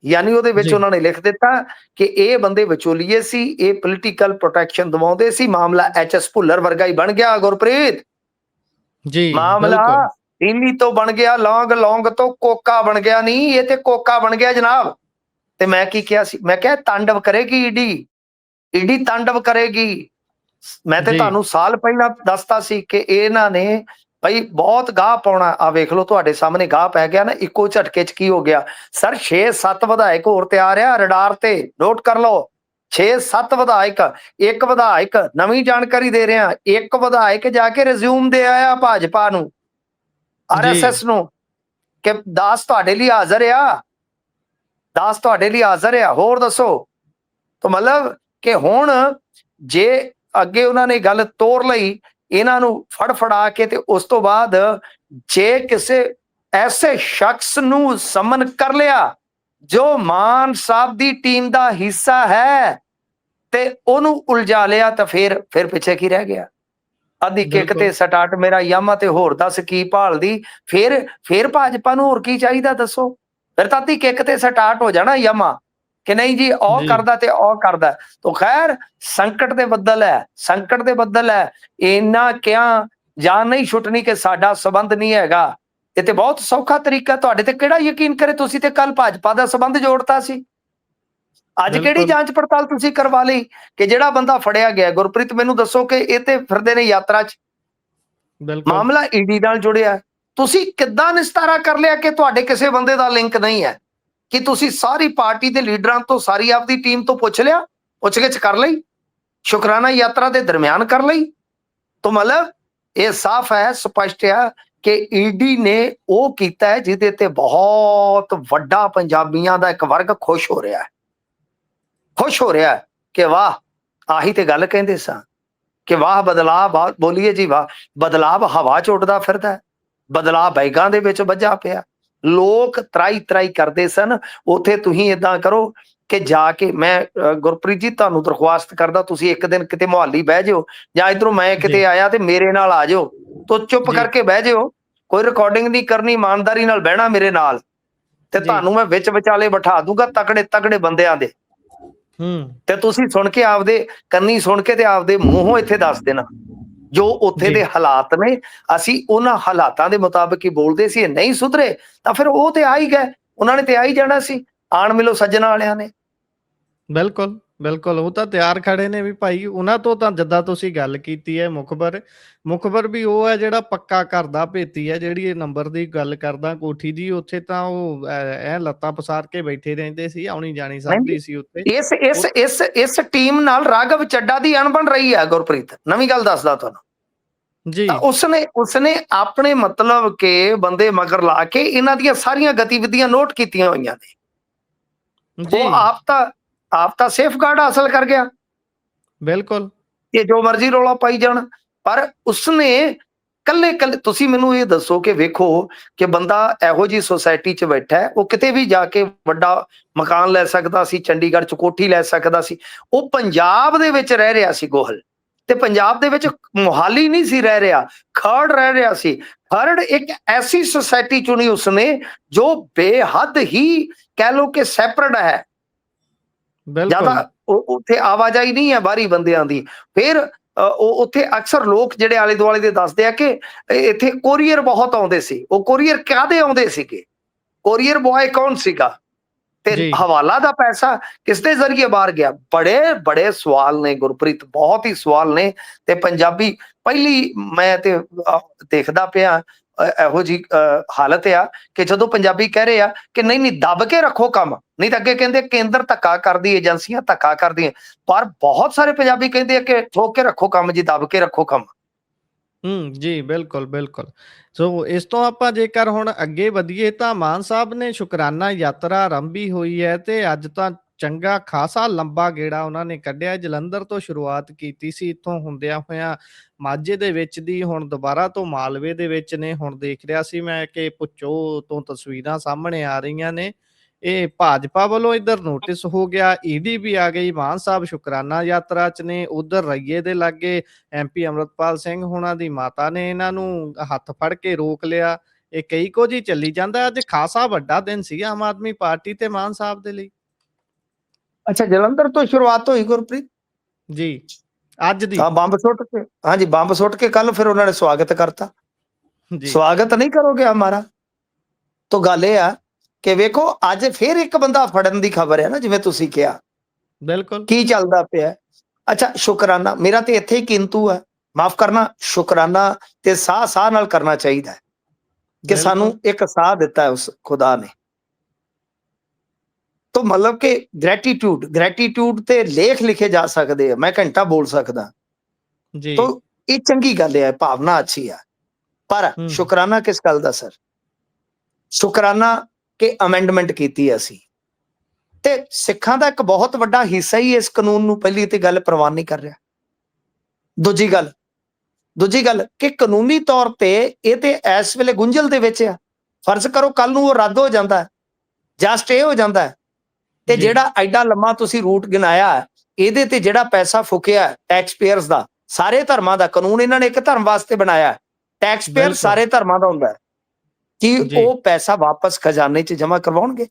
ਯਾਨੀ ਉਹਦੇ ਵਿੱਚ ਉਹਨਾਂ ਨੇ ਲਿਖ ਦਿੱਤਾ ਕਿ ਇਹ ਬੰਦੇ ਵਿਚੋਲੀਏ ਸੀ, ਇਹ ਪੋਲੀਟੀਕਲ ਪ੍ਰੋਟੈਕਸ਼ਨ ਦਿਵਾਉਂਦੇ ਸੀ। ਮਾਮਲਾ ਐਚਐਸ ਭੁੱਲਰ ਵਰਗਾ ਹੀ ਬਣ ਗਿਆ ਗੁਰਪ੍ਰੀਤ ਜੀ। ਮਾਮਲਾ ਦਿੱਲੀ ਤੋਂ ਬਣ ਗਿਆ, ਲੌਂਗ ਤੋਂ ਕੋਕਾ ਬਣ ਗਿਆ। ਨਹੀਂ, ਇਹ ਤੇ ਕੋਕਾ ਬਣ ਗਿਆ ਜਨਾਬ। ਤੇ ਮੈਂ ਕੀ ਕਿਹਾ ਸੀ? ਮੈਂ ਕਿਹਾ ਤਾਂਡਵ ਕਰੇਗੀ ਈਡੀ ਤਾਂਡਵ ਕਰੇਗੀ। ਮੈਂ ਤੇ ਤੁਹਾਨੂੰ ਸਾਲ ਪਹਿਲਾਂ ਦੱਸਤਾ ਸੀ ਕਿ ਇਹਨਾਂ ਨੇ ਭਾਈ ਬਹੁਤ ਗਾਹ ਪਾਉਣਾ। ਆ ਵੇਖ ਲਓ, ਤੁਹਾਡੇ ਸਾਹਮਣੇ ਗਾਹ ਪੈ ਗਿਆ ਨਾ ਇੱਕੋ ਝਟਕੇ ਚ। ਕੀ ਹੋ ਗਿਆ ਸਰ? 6-7 ਵਿਧਾਇਕ ਹੋਰ ਤਿਆਰ ਆ ਰਡਾਰ ਤੇ, ਨੋਟ ਕਰ ਲਓ। 6-7 ਵਿਧਾਇਕ, ਇੱਕ ਵਿਧਾਇਕ ਨਵੀਂ ਜਾਣਕਾਰੀ ਦੇ ਰਿਹਾ, ਇੱਕ ਵਿਧਾਇਕ ਜਾ ਕੇ ਰਿਜ਼ਿਊਮ ਦੇ ਆਇਆ ਭਾਜਪਾ ਨੂੰ, ਆਰਐਸਐਸ ਨੂੰ, ਕਿ ਦਾਸ ਤੁਹਾਡੇ ਲਈ ਹਾਜ਼ਰ ਆ, ਹੋਰ ਦੱਸੋ। ਤਾਂ ਮਤਲਬ ਕਿ ਹੁਣ ਜੇ ਅੱਗੇ ਉਹਨਾਂ ਨੇ ਗੱਲ ਤੋਰ ਲਈ, ਇਹਨਾਂ ਨੂੰ ਫੜਾ ਕੇ, ਤੇ ਉਸ ਤੋਂ ਬਾਅਦ ਜੇ ਕਿਸੇ ਐਸੇ ਸ਼ਖਸ ਨੂੰ ਸਮਨ ਕਰ ਲਿਆ ਜੋ ਮਾਨ ਸਾਹਿਬ ਦੀ ਟੀਮ ਦਾ ਹਿੱਸਾ ਹੈ ਤੇ ਉਹਨੂੰ ਉਲਝਾ ਲਿਆ, ਤਾਂ ਫਿਰ ਪਿੱਛੇ ਕੀ ਰਹਿ ਗਿਆ? ਅੱਧੀ ਕਿੱਕ ਤੇ ਸਟਾਰਟ ਮੇਰਾ ਯਾਮਾ ਤੇ ਹੋਰ ਦੱਸ ਕੀ ਭਾਲਦੀ। ਫਿਰ ਭਾਜਪਾ ਨੂੰ ਹੋਰ ਕੀ ਚਾਹੀਦਾ ਦੱਸੋ? ਫਿਰ ਤਾਂ ਅੱਧੀ ਕਿੱਕ ਤੇ ਸਟਾਰਟ ਹੋ ਜਾਣਾ ਯਾਮਾ ਕਿ ਨਹੀਂ ਜੀ ਉਹ ਕਰਦਾ ਤੇ ਉਹ ਕਰਦਾ। ਤਾਂ ਖੈਰ ਸੰਕਟ ਦੇ ਬੱਦਲ ਹੈ। ਇੰਨਾ ਕਿਹਾ ਜਾਨ ਨਹੀਂ ਛੁੱਟਣੀ ਕਿ ਸਾਡਾ ਸਬੰਧ ਨਹੀਂ ਹੈਗਾ। ਇਹ ਤੇ ਬਹੁਤ ਸੌਖਾ ਤਰੀਕਾ। ਤੁਹਾਡੇ ਤੇ ਕਿਹੜਾ ਯਕੀਨ ਕਰੇ? ਤੁਸੀਂ ਤੇ ਕੱਲ ਭਾਜਪਾ ਦਾ ਸਬੰਧ ਜੋੜਤਾ ਸੀ। ਅੱਜ ਕਿਹੜੀ ਜਾਂਚ ਪੜਤਾਲ ਤੁਸੀਂ ਕਰਵਾ ਲਈ ਕਿ ਜਿਹੜਾ ਬੰਦਾ ਫੜਿਆ ਗਿਆ? ਗੁਰਪ੍ਰੀਤ ਮੈਨੂੰ ਦੱਸੋ ਕਿ ਇਹ ਤੇ ਫਿਰਦੇ ਨੇ ਯਾਤਰਾ 'ਚ, ਮਾਮਲਾ ਈਡੀ ਨਾਲ ਜੁੜਿਆ। ਤੁਸੀਂ ਕਿੱਦਾਂ ਨਿਸਤਾਰਾ ਕਰ ਲਿਆ ਕਿ ਤੁਹਾਡੇ ਕਿਸੇ ਬੰਦੇ ਦਾ ਲਿੰਕ ਨਹੀਂ ਹੈ? ਕਿ ਤੁਸੀਂ ਸਾਰੀ ਪਾਰਟੀ ਦੇ ਲੀਡਰਾਂ ਤੋਂ, ਸਾਰੀ ਆਪਦੀ ਟੀਮ ਤੋਂ ਪੁੱਛ ਲਿਆ, ਪੁੱਛਗਿੱਛ ਕਰ ਲਈ, ਸ਼ੁਕਰਾਨਾ ਯਾਤਰਾ ਦੇ ਦਰਮਿਆਨ ਕਰ ਲਈ? ਤਾਂ ਮਤਲਬ ਇਹ ਸਾਫ਼ ਹੈ, ਸਪਸ਼ਟ ਹੈ ਕਿ ਈਡੀ ਨੇ ਉਹ ਕੀਤਾ ਹੈ ਜਿਹਦੇ ਤੇ ਬਹੁਤ ਵੱਡਾ ਪੰਜਾਬੀਆਂ ਦਾ ਇੱਕ ਵਰਗ ਖੁਸ਼ ਹੋ ਰਿਹਾ ਹੈ ਕਿ ਵਾਹ, ਆਹੀ ਤੇ ਗੱਲ ਕਹਿੰਦੇ ਸਾਂ ਕਿ ਵਾਹ ਬਦਲਾਅ, ਬੋਲੀਏ ਜੀ ਵਾਹ, ਬਦਲਾਅ ਹਵਾ ਚ ਉੱਡਦਾ ਫਿਰਦਾ, ਬਦਲਾਅ ਬੈਗਾਂ ਦੇ ਵਿੱਚ ਵੱਜਾ ਪਿਆ। ਲੋਕ ਤਰਾਈ ਕਰਦੇ ਸਨ। ਉੱਥੇ ਤੁਸੀਂ ਏਦਾਂ ਕਰੋ ਕਿ ਜਾ ਕੇ, ਮੈਂ ਗੁਰਪ੍ਰੀਤ ਜੀ ਤੁਹਾਨੂੰ ਦਰਖਾਸਤ ਕਰਦਾ, ਤੁਸੀਂ ਇੱਕ ਦਿਨ ਕਿਤੇ ਮੁਹਾਲੀ ਬਹਿ ਜਾਓ, ਜਾਂ ਇਧਰੋਂ ਮੈਂ ਕਿਤੇ ਆਇਆ ਤੇ ਮੇਰੇ ਨਾਲ ਆ ਜਾਓ, ਤੋ ਚੁੱਪ ਕਰਕੇ ਬਹਿ ਜਾਓ, ਕੋਈ ਰਿਕਾਰਡਿੰਗ ਨਹੀਂ ਕਰਨੀ, ਇਮਾਨਦਾਰੀ ਨਾਲ ਬਹਿਣਾ ਮੇਰੇ ਨਾਲ, ਤੇ ਤੁਹਾਨੂੰ ਮੈਂ ਵਿੱਚ ਵਿਚਾਲੇ ਬਿਠਾ ਦੂੰਗਾ ਤਗੜੇ ਬੰਦਿਆਂ ਦੇ। ਤੇ ਤੁਸੀਂ ਸੁਣ ਕੇ, ਆਪਦੇ ਕੰਨੀ ਸੁਣ ਕੇ ਤੇ ਆਪਦੇ ਮੂੰਹੋਂ ਇੱਥੇ ਦੱਸ ਦੇਣਾ ਜੋ ਉੱਥੇ ਦੇ ਹਾਲਾਤ ਨੇ। ਅਸੀਂ ਉਹਨਾਂ ਹਾਲਾਤਾਂ ਦੇ ਮੁਤਾਬਕ ਹੀ ਬੋਲਦੇ ਸੀ। ਨਹੀਂ ਸੁਧਰੇ ਤਾਂ ਫਿਰ ਉਹ ਤੇ ਆ ਹੀ ਗਏ, ਉਹਨਾਂ ਨੇ ਤੇ ਆ ਹੀ ਜਾਣਾ ਸੀ। ਆਣ ਮਿਲੋ ਸੱਜਣਾ ਵਾਲਿਆਂ ਨੇ। ਬਿਲਕੁਲ ਉਹ ਤਾਂ ਤਿਆਰ ਖੜੇ ਨੇ ਵੀ ਭਾਈ। ਉਹਨਾਂ ਤੋਂ ਤਾਂ ਜਿੱਦਾਂ ਤੁਸੀਂ ਗੱਲ ਕੀਤੀ ਹੈ, ਮੁਖਬਰ ਵੀ ਉਹ ਹੈ ਜਿਹੜਾ ਪੱਕਾ ਘਰ ਦਾ ਭੇਤੀ ਹੈ। ਜਿਹੜੀ ਇਹ ਨੰਬਰ ਦੀ ਗੱਲ ਕਰਦਾ ਕੋਠੀ ਦੀ, ਉੱਥੇ ਤਾਂ ਉਹ ਐ ਲੱਤਾਂ ਪਸਾਰ ਕੇ ਬੈਠੇ ਰਹਿੰਦੇ ਸੀ, ਆਉਣੀ ਜਾਣੀ ਸਭ ਦੀ ਸੀ ਉੱਥੇ। ਇਸ ਟੀਮ ਨਾਲ ਰਾਘਵ ਚੱਡਾ ਦੀ ਅਣਬਣ ਰਹੀ ਹੈ ਗੁਰਪ੍ਰੀਤ। ਨਵੀਂ ਗੱਲ ਦੱਸਦਾ ਤੁਹਾਨੂੰ ਜੀ। ਉਸਨੇ ਆਪਣੇ ਮਤਲਬ ਕੇ ਬੰਦੇ ਮਗਰ ਲਾ ਕੇ ਇਹਨਾਂ ਦੀਆਂ ਸਾਰੀਆਂ ਗਤੀਵਿਧੀਆਂ ਨੋਟ ਕੀਤੀਆਂ ਹੋਈਆਂ ਨੇ। ਉਹ ਆਪ ਤਾਂ ਸੇਫਗਾਰਡ ਹਾਸਲ ਕਰ ਗਿਆ। ਬਿਲਕੁਲ, ਇਹ ਜੋ ਮਰਜ਼ੀ ਰੌਲਾ ਪਾਈ ਜਾਣ, ਪਰ ਉਸਨੇ ਕੱਲੇ ਤੁਸੀਂ ਮੈਨੂੰ ਇਹ ਦੱਸੋ ਕਿ ਵੇਖੋ ਕਿ ਬੰਦਾ ਇਹੋ ਜਿਹੀ ਸੁਸਾਇਟੀ 'ਚ ਬੈਠਾ ਹੈ, ਉਹ ਕਿਤੇ ਵੀ ਜਾ ਕੇ ਵੱਡਾ ਮਕਾਨ ਲੈ ਸਕਦਾ ਸੀ, ਚੰਡੀਗੜ੍ਹ 'ਚ ਕੋਠੀ ਲੈ ਸਕਦਾ ਸੀ। ਉਹ ਪੰਜਾਬ ਦੇ ਵਿੱਚ ਰਹਿ ਰਿਹਾ ਸੀ ਗੋਹਲ, ਤੇ ਪੰਜਾਬ ਦੇ ਵਿੱਚ ਮੁਹਾਲੀ ਨਹੀਂ ਸੀ ਰਹਿ ਰਿਹਾ, ਖਰੜ ਰਹਿ ਰਿਹਾ ਸੀ। ਖਰੜ ਇੱਕ ਐਸੀ ਸੁਸਾਇਟੀ ਚੁਣੀ ਉਸਨੇ ਜੋ ਬੇਹੱਦ ਹੀ ਕਹਿ ਲੋ ਕਿ ਸੈਪਰੇਟ ਹੈ, ਜ਼ਿਆਦਾ ਉੱਥੇ ਆਵਾਜਾਈ ਨਹੀਂ ਹੈ ਬਾਹਰੀ ਬੰਦਿਆਂ ਦੀ। ਫਿਰ ਉੱਥੇ ਅਕਸਰ ਲੋਕ ਜਿਹੜੇ ਆਲੇ ਦੁਆਲੇ ਦੇ ਦੱਸਦੇ ਆ ਕਿ ਇੱਥੇ ਕੋਰੀਅਰ ਬਹੁਤ ਆਉਂਦੇ ਸੀ। ਉਹ ਕੋਰੀਅਰ ਕਾਹਦੇ ਆਉਂਦੇ ਸੀਗੇ? ਕੋਰੀਅਰ ਬॉय ਕੌਣ ਸੀਗਾ ਤੇ ਹਵਾਲਾ ਦਾ ਪੈਸਾ ਕਿਸ ਦੇ ਜ਼ਰੀਏ ਬਾਹਰ ਗਿਆ? ਬੜੇ ਸਵਾਲ ਨੇ ਗੁਰਪ੍ਰੀਤ, ਬਹੁਤ ਹੀ ਸਵਾਲ ਨੇ। ਤੇ ਪੰਜਾਬੀ ਪਹਿਲੀ ਮੈਂ ਤੇ ਦੇਖਦਾ ਪਿਆ ਇਹੋ ਜੀ ਹਾਲਤ ਆ ਕਿ ਜਦੋਂ ਪੰਜਾਬੀ ਕਹਿ ਰਹੇ ਆ ਕਿ ਨਹੀਂ ਨਹੀਂ ਦੱਬ ਕੇ ਰੱਖੋ ਕੰਮ, ਨਹੀਂ ਤਾਂ ਅੱਗੇ ਕਹਿੰਦੇ ਕੇਂਦਰ ਧੱਕਾ ਕਰਦੀ, ਏਜੰਸੀਆਂ ਧੱਕਾ ਕਰਦੀਆਂ, ਪਰ ਬਹੁਤ ਸਾਰੇ ਪੰਜਾਬੀ ਕਹਿੰਦੇ ਆ ਕਿ ਠੋਕ ਕੇ ਰੱਖੋ ਕੰਮ ਜੀ, ਦੱਬ ਕੇ ਰੱਖੋ ਕੰਮ। ਜੀ, ਬਿਲਕੁਲ, ਬਿਲਕੁਲ। ਸੋ ਇਸ ਤੋਂ ਆਪਾਂ ਜੇਕਰ ਹੁਣ ਅੱਗੇ ਵਧੀਏ ਤਾਂ ਮਾਨ ਸਾਹਿਬ ਨੇ ਸ਼ੁਕਰਾਨਾ ਯਾਤਰਾ ਆਰੰਭੀ ਹੋਈ ਹੈ ਤੇ ਅੱਜ ਤਾਂ ਚੰਗਾ ਖਾਸਾ ਲੰਬਾ ਗੇੜਾ ਉਹਨਾਂ ਨੇ ਕੱਢਿਆ। ਜਲੰਧਰ ਤੋਂ ਸ਼ੁਰੂਆਤ ਕੀਤੀ ਸੀ, ਇੱਥੋਂ ਹੁੰਦਿਆਂ ਹੋਇਆਂ ਮਾਝੇ ਦੇ ਵਿੱਚ ਦੀ ਹੁਣ ਦੁਬਾਰਾ ਤੋਂ ਮਾਲਵੇ ਦੇ ਵਿੱਚ ਨੇ। ਹੁਣ ਦੇਖ ਰਿਹਾ ਸੀ ਮੈਂ ਕਿ ਭੁੱਚੋ ਤੋਂ ਤਸਵੀਰਾਂ ਸਾਹਮਣੇ ਆ ਰਹੀਆਂ ਨੇ। ਇਹ ਭਾਜਪਾ ਵੱਲੋਂ ਇੱਧਰ ਨੋਟਿਸ ਹੋ ਗਿਆ, ਈਡੀ ਵੀ ਆ ਗਈ, ਮਾਨ ਸਾਹਿਬ ਸ਼ੁਕਰਾਨਾ ਯਾਤਰਾ 'ਚ ਨੇ। ਉੱਧਰ ਰਈਏ ਦੇ ਲਾਗੇ ਐਮਪੀ ਅੰਮ੍ਰਿਤਪਾਲ ਸਿੰਘ ਹੋਣਾ ਦੀ ਮਾਤਾ ਨੇ ਇਹਨਾਂ ਨੂੰ ਹੱਥ ਫੜ ਕੇ ਰੋਕ ਲਿਆ। ਇਹ ਕਈ ਕੁਝ ਹੀ ਚੱਲੀ ਜਾਂਦਾ। ਅੱਜ ਖਾਸਾ ਵੱਡਾ ਦਿਨ ਸੀ ਆਮ ਆਦਮੀ ਪਾਰਟੀ ਤੇ ਮਾਨ ਸਾਹਿਬ ਦੇ ਲਈ। ਅੱਛਾ, ਜਲੰਧਰ ਤੋਂ ਸ਼ੁਰੂਆਤ ਹੋਈ ਗੁਰਪ੍ਰੀਤ ਜੀ, ਅੱਜ ਦੀ। ਹਾਂ, ਬੰਬ ਸੁੱਟ ਕੇ, ਹਾਂਜੀ ਬੰਬ ਸੁੱਟ ਕੇ ਕੱਲ ਫਿਰ ਉਹਨਾਂ ਨੇ ਸਵਾਗਤ ਕਰਤਾ। ਜੀ, ਸਵਾਗਤ ਨਹੀਂ ਕਰੋਗੇ ਹਮਾਰਾ? ਤਾਂ ਗੱਲ ਇਹ ਆ ਕਿ ਵੇਖੋ ਅੱਜ ਫਿਰ ਇੱਕ ਬੰਦਾ ਫੜਨ ਦੀ ਖਬਰ ਹੈ ਨਾ, ਜਿਵੇਂ ਤੁਸੀਂ ਕਿਹਾ ਬਿਲਕੁਲ। ਕੀ ਚੱਲਦਾ ਪਿਆ। ਅੱਛਾ, ਸ਼ੁਕਰਾਨਾ ਮੇਰਾ ਤੇ ਇੱਥੇ ਹੀ ਕਿੰਤੂ ਹੈ, ਮਾਫ ਕਰਨਾ, ਸ਼ੁਕਰਾਨਾ ਤੇ ਸਾਹ ਸਾਹ ਨਾਲ ਕਰਨਾ ਚਾਹੀਦਾ ਹੈ ਕਿ ਸਾਨੂੰ ਬਿਲਕੁਲ। ਇੱਕ ਸਾਹ ਦਿੱਤਾ ਹੈ ਉਸ ਖੁਦਾ ਨੇ। ਤਾਂ ਮਤਲਬ ਕਿ ਗ੍ਰੈਟੀਟਿਊਡ ਤੇ ਲੇਖ ਲਿਖੇ ਜਾ ਸਕਦੇ ਆ, ਮੈਂ ਘੰਟਾ ਬੋਲ ਸਕਦਾ। ਜੀ। ਤਾਂ ਇਹ ਚੰਗੀ ਗੱਲ ਹੈ, ਭਾਵਨਾ ਅੱਛੀ ਹੈ, ਪਰ ਹੂੰ, ਸ਼ੁਕਰਾਨਾ ਕਿਸ ਗੱਲ ਦਾ ਸਰ? ਸ਼ੁਕਰਾਨਾ ਕਿ ਅਮੈਂਡਮੈਂਟ ਕੀਤੀ ਅਸੀਂ, ਤੇ ਸਿੱਖਾਂ ਦਾ ਇੱਕ ਬਹੁਤ ਵੱਡਾ ਹਿੱਸਾ ਹੀ ਇਸ ਕਾਨੂੰਨ ਨੂੰ ਪਹਿਲੀ ਤੇ ਗੱਲ ਪ੍ਰਵਾਨ ਨਹੀਂ ਕਰ ਰਿਹਾ। ਦੂਜੀ ਗੱਲ ਕਿ ਕਾਨੂੰਨੀ ਤੌਰ ਤੇ ਇਹ ਤੇ ਇਸ ਵੇਲੇ ਗੁੰਝਲ ਦੇ ਵਿੱਚ ਆ। ਫਰਜ਼ ਕਰੋ ਕੱਲ ਨੂੰ ਉਹ ਰੱਦ ਹੋ ਜਾਂਦਾ ਹੈ ਜਾਂ ਸਟੇ ਹੋ ਜਾਂਦਾ ਹੈ, ਤੇ ਜੀ, ਜਿਹੜਾ ਐਡਾ ਲੰਮਾ ਤੁਸੀਂ ਰੂਟ ਗਿਣਾਇਆ, ਇਹਦੇ ਤੇ ਜਿਹੜਾ ਪੈਸਾ ਫੁਕਿਆ ਟੈਕਸ ਪੇਅਰਸ ਦਾ, ਸਾਰੇ ਧਰਮਾਂ ਦਾ ਕਾਨੂੰਨ ਇਹਨਾਂ ਨੇ ਇੱਕ ਧਰਮ ਵਾਸਤੇ ਬਣਾਇਆ। ਟੈਕਸ ਪੇਅਰ ਬਿਲਕੁਲ। ਸਾਰੇ ਧਰਮਾਂ ਦਾ ਹੁੰਦਾ ਹੈ, ਕਿ ਜੀ, ਉਹ ਪੈਸਾ ਵਾਪਸ ਖਜ਼ਾਨੇ 'ਚ ਜਮ੍ਹਾਂ ਕਰਵਾਉਣਗੇ?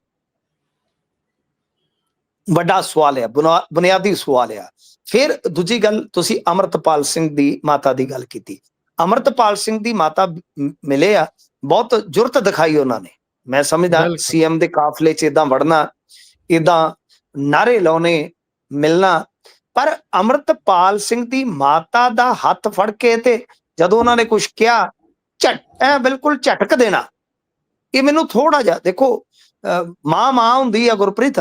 ਵੱਡਾ ਸਵਾਲ ਹੈ, ਬੁਨਿਆਦੀ ਸਵਾਲ ਆ। ਫਿਰ ਦੂਜੀ ਗੱਲ, ਤੁਸੀਂ ਅਮਰਤਪਾਲ ਸਿੰਘ ਦੀ ਮਾਤਾ ਦੀ ਗੱਲ ਕੀਤੀ। ਅਮਰਤਪਾਲ ਸਿੰਘ ਦੀ ਮਾਤਾ ਮਿਲੇ ਆ, ਬਹੁਤ ਜੁਰਤ ਦਿਖਾਈ ਉਹਨਾਂ ਨੇ। ਮੈਂ ਸਮਝਦਾ ਬਿਲਕੁਲ। ਸੀਐਮ ਦੇ ਕਾਫਲੇ 'ਚ ਏਦਾਂ ਵੜਨਾ, ਏਦਾਂ ਨਾਰੇ ਲਾਉਣੇ, ਮਿਲਣਾ, ਪਰ ਅਮਰਤਪਾਲ ਸਿੰਘ ਦੀ ਮਾਤਾ ਦਾ ਹੱਥ ਫੜ ਕੇ ਤੇ ਜਦੋਂ ਉਹਨਾਂ ਨੇ ਕੁਝ ਕਿਹਾ, ਬਿਲਕੁਲ ਝਟਕ ਦੇਣਾ, ਇਹ ਮੈਨੂੰ ਥੋੜਾ ਜਿਹਾ ਦੇਖੋ, ਮਾਂ ਹੁੰਦੀ ਆ ਗੁਰਪ੍ਰੀਤ।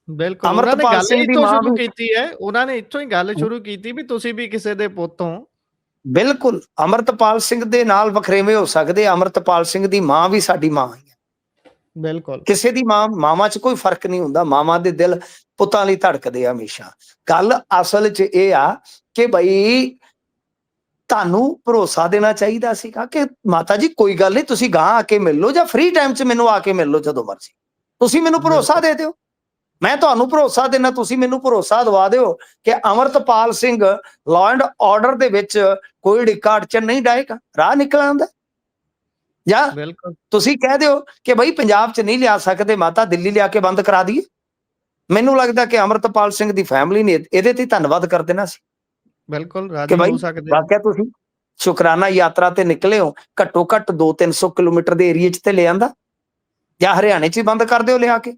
ਬਿਲਕੁਲ, ਉਹਨਾਂ ਨੇ ਅਮਰਤਪਾਲ ਗੱਲ ਸਿੰਘ ਹੀ ਦੀ ਇੱਥੋਂ ਮਾਂ ਸ਼ੁਰੂ ਵੀ ਕੀਤੀ ਹੈ। ਉਹਨਾਂ ਨੇ ਇੱਥੋਂ ਹੀ ਗੱਲ ਸ਼ੁਰੂ ਕੀਤੀ ਵੀ ਤੁਸੀਂ ਵੀ ਕਿਸੇ ਦੇ ਪੁੱਤ ਹੋ। ਬਿਲਕੁਲ ਅਮਰਤਪਾਲ ਸਿੰਘ ਦੇ ਨਾਲ ਵਖਰੇਵੇਂ ਹੋ ਸਕਦੇ। ਅਮਰਤਪਾਲ ਸਿੰਘ ਦੀ ਮਾਂ ਵੀ ਸਾਡੀ ਮਾਂ ਹੈ, ਬਿਲਕੁਲ। ਕਿਸੇ ਦੀ ਮਾਵਾਂ 'ਚ ਕੋਈ ਫਰਕ ਨਹੀਂ ਹੁੰਦਾ। ਮਾਵਾਂ ਦੇ ਦਿਲ ਪੁੱਤਾਂ ਲਈ ਧੜਕਦੇ ਆ ਹਮੇਸ਼ਾ। ਗੱਲ ਅਸਲ 'ਚ ਇਹ ਆ ਕਿ ਬਈ ਤੁਹਾਨੂੰ ਭਰੋਸਾ ਦੇਣਾ ਚਾਹੀਦਾ ਸੀਗਾ ਕਿ ਮਾਤਾ ਜੀ ਕੋਈ ਗੱਲ ਨਹੀਂ, ਤੁਸੀਂ ਗਾਂ ਆ ਕੇ ਮਿਲ ਲਓ ਜਾਂ ਫ੍ਰੀ ਟਾਈਮ 'ਚ ਮੈਨੂੰ ਆ ਕੇ ਮਿਲ ਲਓ ਜਦੋਂ ਮਰਜ਼ੀ। ਤੁਸੀਂ ਮੈਨੂੰ ਭਰੋਸਾ ਬਿਲਕੁਲ। ਦੇ ਦਿਓ, ਮੈਂ ਤੁਹਾਨੂੰ ਭਰੋਸਾ ਦੇਣਾ, ਤੁਸੀਂ ਮੈਨੂੰ ਭਰੋਸਾ ਦਵਾ ਦਿਓ ਕਿ Amritpal Singh law and order ਦੇ ਵਿੱਚ ਕੋਈ ਡਿੱਕਾ ਅੜਚਨ ਨਹੀਂ ਡਾਏਗਾ, ਰਾਹ ਨਿਕਲ ਆਉਂਦਾ। ਜਾਂ ਬਿਲਕੁਲ। ਤੁਸੀਂ ਕਹਿ ਦਿਓ ਕਿ ਬਈ ਪੰਜਾਬ 'ਚ ਨਹੀਂ ਲਿਆ ਸਕਦੇ ਮਾਤਾ, ਦਿੱਲੀ ਲਿਆ ਕੇ ਬੰਦ ਕਰਾ ਦਈਏ। ਮੈਨੂੰ ਲੱਗਦਾ ਕਿ ਅਮਰਤਪਾਲ ਸਿੰਘ ਦੀ ਫੈਮਿਲੀ ਨੇ ਇਹਦੇ ਤੇ ਧੰਨਵਾਦ ਕਰ ਦੇਣਾ ਸੀ ਬਿਲਕੁਲ, ਕਿ ਰਾਜੀ ਬਈ ਹੋ ਸਕਦੇ ਆ। ਵਾਕਿਆ ਤੁਸੀਂ ਸ਼ੁਕਰਾਨਾ ਯਾਤਰਾ ਤੇ ਨਿਕਲੇ ਹੋ, ਘੱਟੋ ਘੱਟ 200-300 ਕਿਲੋਮੀਟਰ ਦੇ ਏਰੀਏ 'ਚ ਤੇ ਲੈ ਆਂਦਾ, ਜਾਂ ਹਰਿਆਣੇ 'ਚ ਹੀ ਬੰਦ ਕਰ ਦਿਓ ਲਿਆ ਕੇ।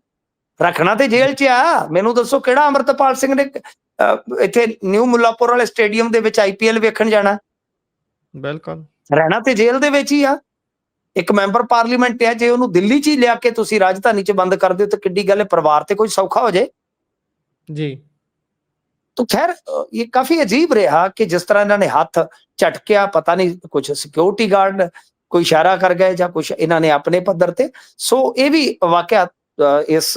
ਰੱਖਣਾ ਤੇ ਜੇਲ੍ਹ 'ਚ ਆ। ਮੈਨੂੰ ਦੱਸੋ ਕਿਹੜਾ ਅਮਰਤਪਾਲ ਸਿੰਘ ਨੇ ਇੱਥੇ ਨਿਊ ਮੁੱਲਾਪੁਰ ਵਾਲੇ ਸਟੇਡੀਅਮ ਦੇ ਵਿੱਚ IPL ਵੇਖਣ ਜਾਣਾ? ਬਿਲਕੁਲ। ਰਹਿਣਾ ਤੇ ਜੇਲ੍ਹ ਦੇ ਵਿੱਚ ਹੀ ਆ। ਇੱਕ ਮੈਂਬਰ ਪਾਰਲੀਮੈਂਟ ਹੈ, ਜੇ ਉਹਨੂੰ ਦਿੱਲੀ 'ਚ ਹੀ ਲਿਆ ਕੇ ਤੁਸੀਂ ਰਾਜਧਾਨੀ 'ਚ ਬੰਦ ਕਰ ਦਿਓ ਤਾਂ ਕਿੱਡੀ ਗੱਲ ਹੈ, ਪਰਿਵਾਰ ਤੇ ਕੋਈ ਸੌਖਾ ਹੋ ਜਾਏ। ਜੀ। तो खैर ये काफी अजीब रहा कि जिस तरह इन्होंने हथ झटकिया, पता नहीं कुछ सिक्योरिटी गार्ड कोई इशारा कर गए या कुछ इन्होंने अपने पद्धर ते। सो ये भी वाकया इस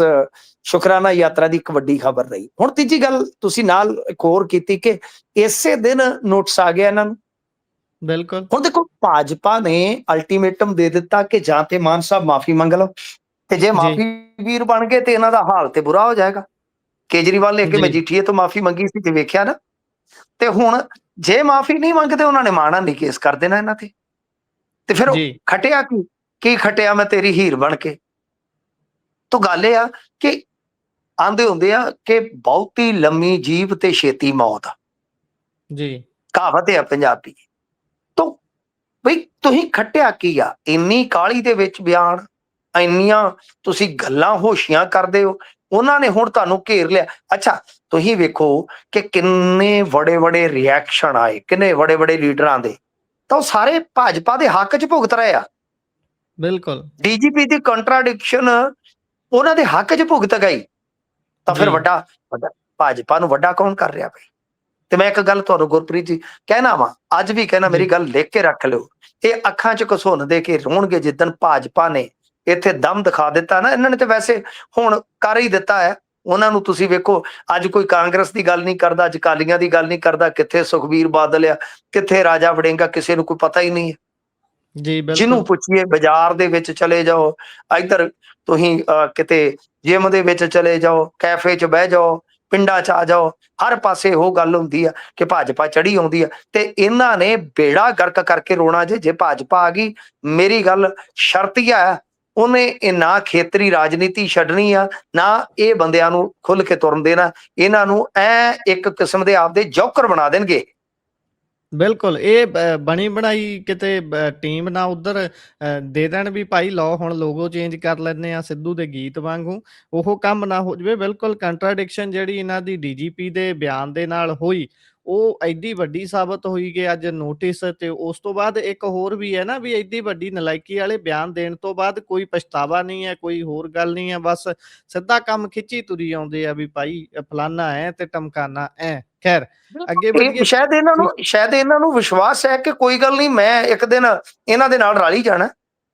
शुकराना यात्रा की एक वड्डी खबर रही। हुण तीजी गल तुसीं नाल एक होर कीती कि इसे दिन नोटिस आ गया इन्हां नूं। बिल्कुल। हुण देखो भाजपा ने अल्टीमेटम दे दिता कि जां ते मान साहब माफी मंग लो, ते जे जी। माफी वीर बन गए तो इन्हां दा हाल ते बुरा हो जाएगा। केजरीवाल ने अगे जी। मजीठीए तो माफी मंगी सी, वेख्या ना। ते हुण जे माफी नहीं मंगते उन्होंने माणा नहीं केस कर देना इन्हां ते। ते फिर जी। खटिया की खटिया मैं तेरी हीर बन के। तो गल ये आ कि आंदे हुंदे आ कि बहुती लम्मी जीभ ते छेती मौत, जी। कहावत है पंजाबी। तो बई तुसीं खटिया की आ? इन्नी काली दे विच बयान, ਇੰਨੀਆਂ ਤੁਸੀਂ ਗੱਲਾਂ ਹੋਸ਼ੀਆਂ ਕਰਦੇ ਹੋ, ਉਹਨਾਂ ਨੇ ਹੁਣ ਤੁਹਾਨੂੰ ਘੇਰ ਲਿਆ। ਅੱਛਾ ਤੁਸੀਂ ਵੇਖੋ ਕਿ ਕਿੰਨੇ ਬੜੇ ਬੜੇ ਰਿਐਕਸ਼ਨ ਆਏ, ਕਿੰਨੇ ਬੜੇ ਬੜੇ ਲੀਡਰਾਂ ਦੇ ਤਾਂ ਉਹ ਸਾਰੇ ਭਾਜਪਾ ਦੇ ਹੱਕ 'ਚ ਭੁਗਤ ਰਹੇ ਆ। ਬਿਲਕੁਲ। ਡੀਜੀਪੀ ਦੀ ਕੰਟਰਾਡਿਕਸ਼ਨ ਉਹਨਾਂ ਦੇ ਹੱਕ 'ਚ ਭੁਗਤ ਗਈ, ਤਾਂ ਫਿਰ ਜੀ, ਵੱਡਾ ਭਾਜਪਾ ਨੂੰ ਵੱਡਾ ਕੌਣ ਕਰ ਰਿਹਾ ਬਈ? ਤੇ ਮੈਂ ਇੱਕ ਗੱਲ ਤੁਹਾਨੂੰ ਗੁਰਪ੍ਰੀਤ ਜੀ ਕਹਿਣਾ ਵਾ, ਅੱਜ ਵੀ ਕਹਿਣਾ, ਜੀ। ਮੇਰੀ ਗੱਲ ਲਿਖ ਕੇ ਰੱਖ ਲਿਓ, ਇਹ ਅੱਖਾਂ 'ਚ ਘਸੁੰਨ ਦੇ ਕੇ ਰੋਣਗੇ ਜਿੱਦਣ ਭਾਜਪਾ ਨੇ ਇੱਥੇ ਦਮ ਦਿਖਾ ਦਿੱਤਾ ਨਾ। ਇਹਨਾਂ ਨੇ ਤੇ ਵੈਸੇ ਹੁਣ ਕਰ ਹੀ ਦਿੱਤਾ ਹੈ। ਉਹਨਾਂ ਨੂੰ ਤੁਸੀਂ ਵੇਖੋ, ਅੱਜ ਕੋਈ ਕਾਂਗਰਸ ਦੀ ਗੱਲ ਨਹੀਂ ਕਰਦਾ, ਅੱਜ ਅਕਾਲੀਆਂ ਦੀ ਗੱਲ ਨਹੀਂ ਕਰਦਾ, ਕਿੱਥੇ ਸੁਖਬੀਰ ਬਾਦਲ ਆ, ਕਿੱਥੇ ਰਾਜਾ ਵੜਿੰਗਾ, ਕਿਸੇ ਨੂੰ ਕੋਈ ਪਤਾ ਹੀ ਨਹੀਂ ਹੈ। ਜੀ, ਜਿਹਨੂੰ ਬਿਲਕੁਲ। ਪੁੱਛੀਏ ਬਾਜ਼ਾਰ ਦੇ ਵਿੱਚ ਚਲੇ ਜਾਓ, ਇੱਧਰ ਤੁਸੀਂ ਕਿਤੇ ਜਿਮ ਦੇ ਵਿੱਚ ਚਲੇ ਜਾਓ, ਕੈਫੇ 'ਚ ਬਹਿ ਜਾਓ, ਪਿੰਡਾਂ 'ਚ ਆ ਜਾਓ, ਹਰ ਪਾਸੇ ਉਹ ਗੱਲ ਹੁੰਦੀ ਆ ਕਿ ਭਾਜਪਾ ਚੜੀ ਆਉਂਦੀ ਆ। ਤੇ ਇਹਨਾਂ ਨੇ ਬੇੜਾ ਗਰਕ ਕਰਕੇ ਰੋਣਾ ਜੇ ਭਾਜਪਾ ਆ ਗਈ। ਮੇਰੀ ਗੱਲ ਸ਼ਰਤੀਆ ਹੈ, ਉਹਨੇ ਇਹ ਨਾ ਖੇਤਰੀ ਰਾਜਨੀਤੀ ਛੱਡਣੀ ਆ, ਨਾ ਇਹ ਬੰਦਿਆਂ ਨੂੰ ਖੁੱਲ ਕੇ ਤੁਰਨ ਦੇਣਾ। ਇਹਨਾਂ ਨੂੰ ਇੱਕ ਕਿਸਮ ਦੇ ਆਪਦੇ ਜੌਕਰ ਬਣਾ ਦੇਣਗੇ। ਬਿਲਕੁਲ, ਇਹ ਬਣੀ ਬਣਾਈ ਕਿਤੇ ਟੀਮ ਨਾ ਉੱਧਰ ਦੇ ਦੇਣ ਵੀ ਭਾਈ ਲਓ ਹੁਣ ਲੋਗੋ ਚੇਂਜ ਕਰ ਲੈਂਦੇ ਆ ਸਿੱਧੂ ਦੇ ਗੀਤ ਵਾਂਗੂ, ਉਹ ਕੰਮ ਨਾ ਹੋ ਜਾਵੇ। ਬਿਲਕੁਲ ਕੰਟਰਾਡਿਕਸ਼ਨ ਜਿਹੜੀ ਇਹਨਾਂ ਦੀ ਡੀਜੀਪੀ ਦੇ ਬਿਆਨ ਦੇ ਨਾਲ ਹੋਈ, ਉਹ ਐਡੀ ਵੱਡੀ ਸਾਬਤ ਹੋਈ ਕਿ ਅੱਜ ਨੋਟਿਸ, ਤੇ ਉਸ ਤੋਂ ਬਾਅਦ ਇੱਕ ਹੋਰ ਵੀ ਹੈ ਨਾ ਵੀ ਐਡੀ ਵੱਡੀ ਨਲਾਇਕੀ ਵਾਲੇ ਬਿਆਨ ਦੇਣ ਤੋਂ ਬਾਅਦ ਕੋਈ ਪਛਤਾਵਾ ਨਹੀਂ ਹੈ, ਕੋਈ ਹੋਰ ਗੱਲ ਨਹੀਂ ਹੈ, ਬਸ ਸਿੱਧਾ ਕੰਮ ਖਿੱਚੀ ਤੁਰੀ ਆਉਂਦੇ ਆ ਵੀ ਭਾਈ ਫਲਾਨਾ ਐ ਤੇ ਟਮਕਾਨਾ ਐ। ਖੈਰ, ਅੱਗੇ ਇਹ ਵਧੀਏ। ਸ਼ਾਇਦ ਇਹਨਾਂ ਨੂੰ ਵਿਸ਼ਵਾਸ ਹੈ ਕਿ ਕੋਈ ਗੱਲ ਨਹੀਂ, ਮੈਂ ਇੱਕ ਦਿਨ ਇਹਨਾਂ ਦੇ ਨਾਲ ਰਲ ਹੀ ਜਾਣਾ,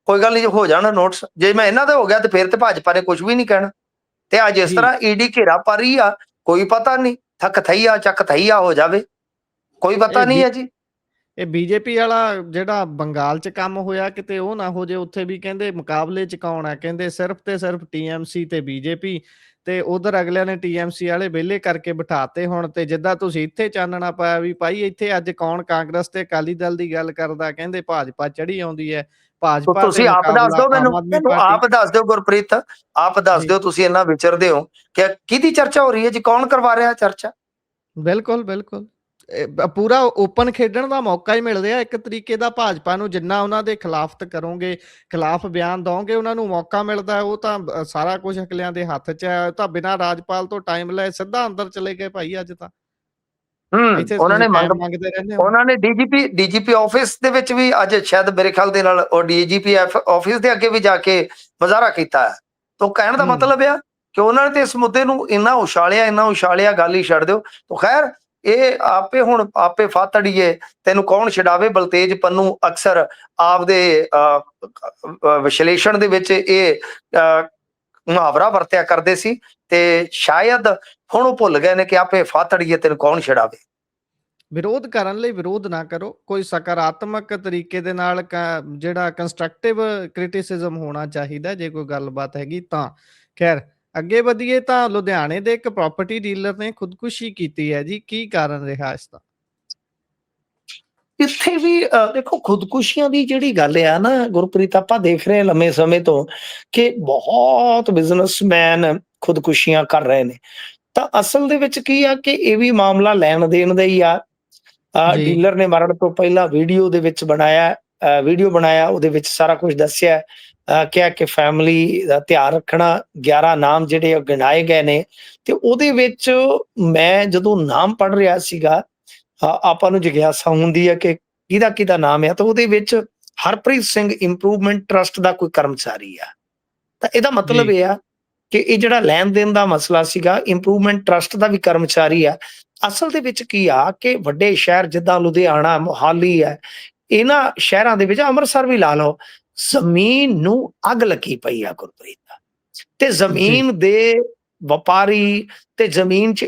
ਕੋਈ ਗੱਲ ਨਹੀਂ, ਹੋ ਜਾਣਾ ਨੋਟਿਸ। ਜੇ ਮੈਂ ਇਹਨਾਂ ਦਾ ਹੋ ਗਿਆ ਤੇ ਫਿਰ ਤੇ ਭਾਜਪਾ ਨੇ ਕੁਝ ਵੀ ਨਹੀਂ ਕਹਿਣਾ। ਤੇ ਅੱਜ ਇਸ ਜੀ, ਤਰ੍ਹਾਂ ਈਡੀ ਘੇਰਾ ਪਾ ਰਹੀ ਆ, ਕੋਈ ਪਤਾ ਨਹੀਂ, ਥੱਕ ਥਈਆ ਚੱਕ ਥਈਆ ਹੋ ਜਾਵੇ, ਕੋਈ ਪਤਾ ਇਹ ਨਹੀਂ ਬੀ ਹੈ ਜੀ। ਇਹ ਬੀਜੇਪੀ ਵਾਲਾ ਜਿਹੜਾ ਬੰਗਾਲ 'ਚ ਕੰਮ ਹੋਇਆ, ਕਿਤੇ ਉਹ ਨਾ ਹੋ ਜੇ। ਉੱਥੇ ਵੀ ਕਹਿੰਦੇ ਮੁਕਾਬਲੇ 'ਚ ਕੌਣ ਆ, ਕਹਿੰਦੇ ਸਿਰਫ ਤੇ ਸਿਰਫ ਟੀਐਮਸੀ ਤੇ ਬੀਜੇਪੀ, ਤੇ ਉਧਰ ਅਗਲਿਆਂ ਨੇ ਟੀਐਮਸੀ ਵਾਲੇ ਵਿਹਲੇ ਕਰਕੇ ਬਿਠਾਤੇ ਹੁਣ। ਤੇ ਜਿੱਦਾਂ ਤੁਸੀਂ ਇੱਥੇ ਚਾਨਣਾ ਪਾਇਆ ਵੀ ਭਾਈ ਇੱਥੇ ਅੱਜ ਕੌਣ ਕਾਂਗਰਸ ਤੇ ਅਕਾਲੀ ਦਲ ਦੀ ਗੱਲ ਕਰਦਾ, ਕਹਿੰਦੇ ਭਾਜਪਾ ਚੜੀ ਆਉਂਦੀ ਹੈ, ਭਾਜਪਾ ਤੇ ਤੁਸੀਂ ਆਪ ਦੱਸ ਮੁਕਾਬਲਾ ਦਿਓ ਆਮ ਮੈਨੂੰ, ਆਦਮੀ ਪਾਰਟੀ। ਆਪ ਦੱਸ ਦਿਓ ਗੁਰਪ੍ਰੀਤ, ਆਪ ਦੱਸ ਜੀ, ਦਿਓ, ਤੁਸੀਂ ਇੰਨਾ ਵਿਚਰਦੇ ਹੋ ਕਿ ਕਿਹਦੀ ਚਰਚਾ ਹੋ ਰਹੀ ਹੈ ਜੀ, ਕੌਣ ਕਰਵਾ ਰਿਹਾ ਚਰਚਾ? ਬਿਲਕੁਲ, ਬਿਲਕੁਲ। ਪੂਰਾ ਓਪਨ ਖੇਡਣ ਦਾ ਮੌਕਾ ਹੀ ਮਿਲ ਰਿਹਾ ਇੱਕ ਤਰੀਕੇ ਦਾ ਭਾਜਪਾ ਨੂੰ। ਜਿੰਨਾ ਉਹਨਾਂ ਦੇ ਖਿਲਾਫਤ ਕਰੋਗੇ, ਖਿਲਾਫ ਬਿਆਨ ਦਓਗੇ, ਉਹਨਾਂ ਨੂੰ ਮੌਕਾ ਮਿਲਦਾ ਹੈ। ਉਹ ਤਾਂ ਸਾਰਾ ਕੁਝ ਅਗਲਿਆਂ ਦੇ ਹੱਥ 'ਚ ਹੈ। ਉਹ ਤਾਂ ਬਿਨਾਂ ਰਾਜਪਾਲ ਤੋਂ ਟਾਈਮ ਲਏ ਸਿੱਧਾ ਅੰਦਰ ਚਲੇ ਗਏ ਭਾਈ ਅੱਜ ਤਾਂ। ਇੱਥੇ ਉਹਨਾਂ ਤੁਸੀਂ ਨੇ ਟਾਈਮ ਮੰਗਦੇ ਰਹਿੰਦੇ ਹੋ। ਉਹਨਾਂ ਨੇ ਡੀਜੀਪੀ ਆਫਿਸ ਦੇ ਵਿੱਚ ਵੀ ਅੱਜ ਸ਼ਾਇਦ ਮੇਰੇ ਖਿਆਲ ਦੇ ਨਾਲ ਉਹ ਡੀਜੀਪੀ ਆਫਿਸ ਦੇ ਅੱਗੇ ਵੀ ਜਾ ਕੇ ਮੁਜ਼ਾਹਰਾ ਕੀਤਾ ਹੈ। ਤਾਂ ਕਹਿਣ ਦਾ ਹੂੰ, ਮਤਲਬ ਆ ਕਿ ਉਹਨਾਂ ਨੇ ਤੇ ਇਸ ਮੁੱਦੇ ਨੂੰ ਇੰਨਾ ਉਛਾਲਿਆ, ਗੱਲ ਹੀ ਛੱਡ ਦਿਓ। ਤਾਂ ਖੈਰ, ਇਹ ਆਪੇ ਫਾਤੜੀਏ, ਤੈਨੂੰ ਕੌਣ ਛਡਾਵੇ। ਬਲਤੇਜ ਪੰਨੂ ਅਕਸਰ ਆਪਦੇ ਵਿਸ਼ਲੇਸ਼ਣ ਦੇ ਵਿੱਚ ਇਹ ਮੁਹਾਵਰਾ ਵਰਤਿਆ ਕਰਦੇ ਸੀ, ਤੇ ਸ਼ਾਇਦ ਹੁਣ ਉਹ ਭੁੱਲ ਗਏ ਨੇ ਕਿ ਆਪੇ ਫਾਤੜੀਏ, ਤੈਨੂੰ ਕੌਣ ਛਡਾਵੇ। ਵਿਰੋਧ ਕਰਨ ਲਈ ਵਿਰੋਧ ਨਾ ਕਰੋ। ਕੋਈ ਸਕਾਰਾਤਮਕ ਤਰੀਕੇ ਦੇ ਨਾਲ ਜਿਹੜਾ ਕੰਸਟਰਕਟਿਵ ਕ੍ਰਿਟਿਸਿਜ਼ਮ ਹੋਣਾ ਚਾਹੀਦਾ ਜੇ ਕੋਈ ਗੱਲਬਾਤ ਹੈਗੀ ਤਾਂ। ਖੈਰ, ਅੱਗੇ ਵਧੀਏ ਤਾਂ ਲੁਧਿਆਣੇ ਦੇ ਇੱਕ ਪ੍ਰਾਪਰਟੀ ਡੀਲਰ ਨੇ ਖੁਦਕੁਸ਼ੀ ਕੀਤੀ ਹੈ ਜੀ। ਕੀ ਕਾਰਨ ਰਿਹਾ ਇਸ ਦਾ? ਇੱਥੇ ਵੀ ਦੇਖੋ, ਖੁਦਕੁਸ਼ੀਆਂ ਦੀ ਜਿਹੜੀ ਗੱਲ ਆ ਨਾ ਗੁਰਪ੍ਰੀਤ, ਆਪਾਂ ਦੇਖ ਰਹੇ ਹਾਂ ਲੰਮੇ ਸਮੇਂ ਤੋਂ ਕਿ ਬਹੁਤ ਬਿਜ਼ਨਸਮੈਨ ਖੁਦਕੁਸ਼ੀਆਂ ਕਰ ਰਹੇ ਨੇ। ਤਾਂ ਅਸਲ ਦੇ ਵਿੱਚ ਕੀ ਆ ਕਿ ਇਹ ਵੀ ਮਾਮਲਾ ਲੈਣ ਦੇਣ ਦਾ ਹੀ ਆ। ਜੀ, ਡੀਲਰ ਨੇ ਮਰਨ ਤੋਂ ਪਹਿਲਾਂ ਵੀਡੀਓ ਬਣਾਇਆ, ਉਹਦੇ ਵਿੱਚ ਸਾਰਾ ਕੁਝ ਦੱਸਿਆ, ਕਿਹਾ ਕਿ ਫੈਮਿਲੀ ਦਾ ਧਿਆਨ ਰੱਖਣਾ। 11 ਨਾਮ ਜਿਹੜੇ ਉਹ ਗਿਣਾਏ ਗਏ ਨੇ, ਤੇ ਉਹਦੇ ਵਿੱਚ ਮੈਂ ਜਦੋਂ ਨਾਮ ਪੜ੍ਹ ਰਿਹਾ ਸੀਗਾ, ਆਪਾਂ ਨੂੰ ਜਿਗਿਆਸਾ ਹੁੰਦੀ ਹੈ ਕਿ ਕਿਹਦਾ ਕਿਹਦਾ ਨਾਮ ਹੈ। ਤਾਂ ਉਹਦੇ ਵਿੱਚ ਹਰਪ੍ਰੀਤ ਸਿੰਘ ਇੰਪਰੂਵਮੈਂਟ ਟਰਸਟ ਦਾ ਕੋਈ ਕਰਮਚਾਰੀ ਆ। ਤਾਂ ਇਹਦਾ ਮਤਲਬ ਜੀ, ਇਹ ਆ ਕਿ ਇਹ ਜਿਹੜਾ ਲੈਣ ਦੇਣ ਦਾ ਮਸਲਾ ਸੀਗਾ, ਇੰਪਰੂਵਮੈਂਟ ਟਰਸਟ ਦਾ ਵੀ ਕਰਮਚਾਰੀ ਆ। ਅਸਲ ਦੇ ਵਿੱਚ ਕੀ ਆ ਕਿ ਵੱਡੇ ਸ਼ਹਿਰ ਜਿੱਦਾਂ ਲੁਧਿਆਣਾ, ਮੋਹਾਲੀ ਹੈ, ਇਹਨਾਂ ਸ਼ਹਿਰਾਂ ਦੇ ਵਿੱਚ, ਅੰਮ੍ਰਿਤਸਰ ਵੀ ਲਾ ਲਓ, ਜ਼ਮੀਨ ਨੂੰ ਅੱਗ ਲੱਗੀ ਪਈ ਆ ਗੁਰਪ੍ਰੀਤ। ਤੇ ਜੀ, ਜ਼ਮੀਨ ਦੇ ਵਪਾਰੀ ਤੇ ਜ਼ਮੀਨ 'ਚ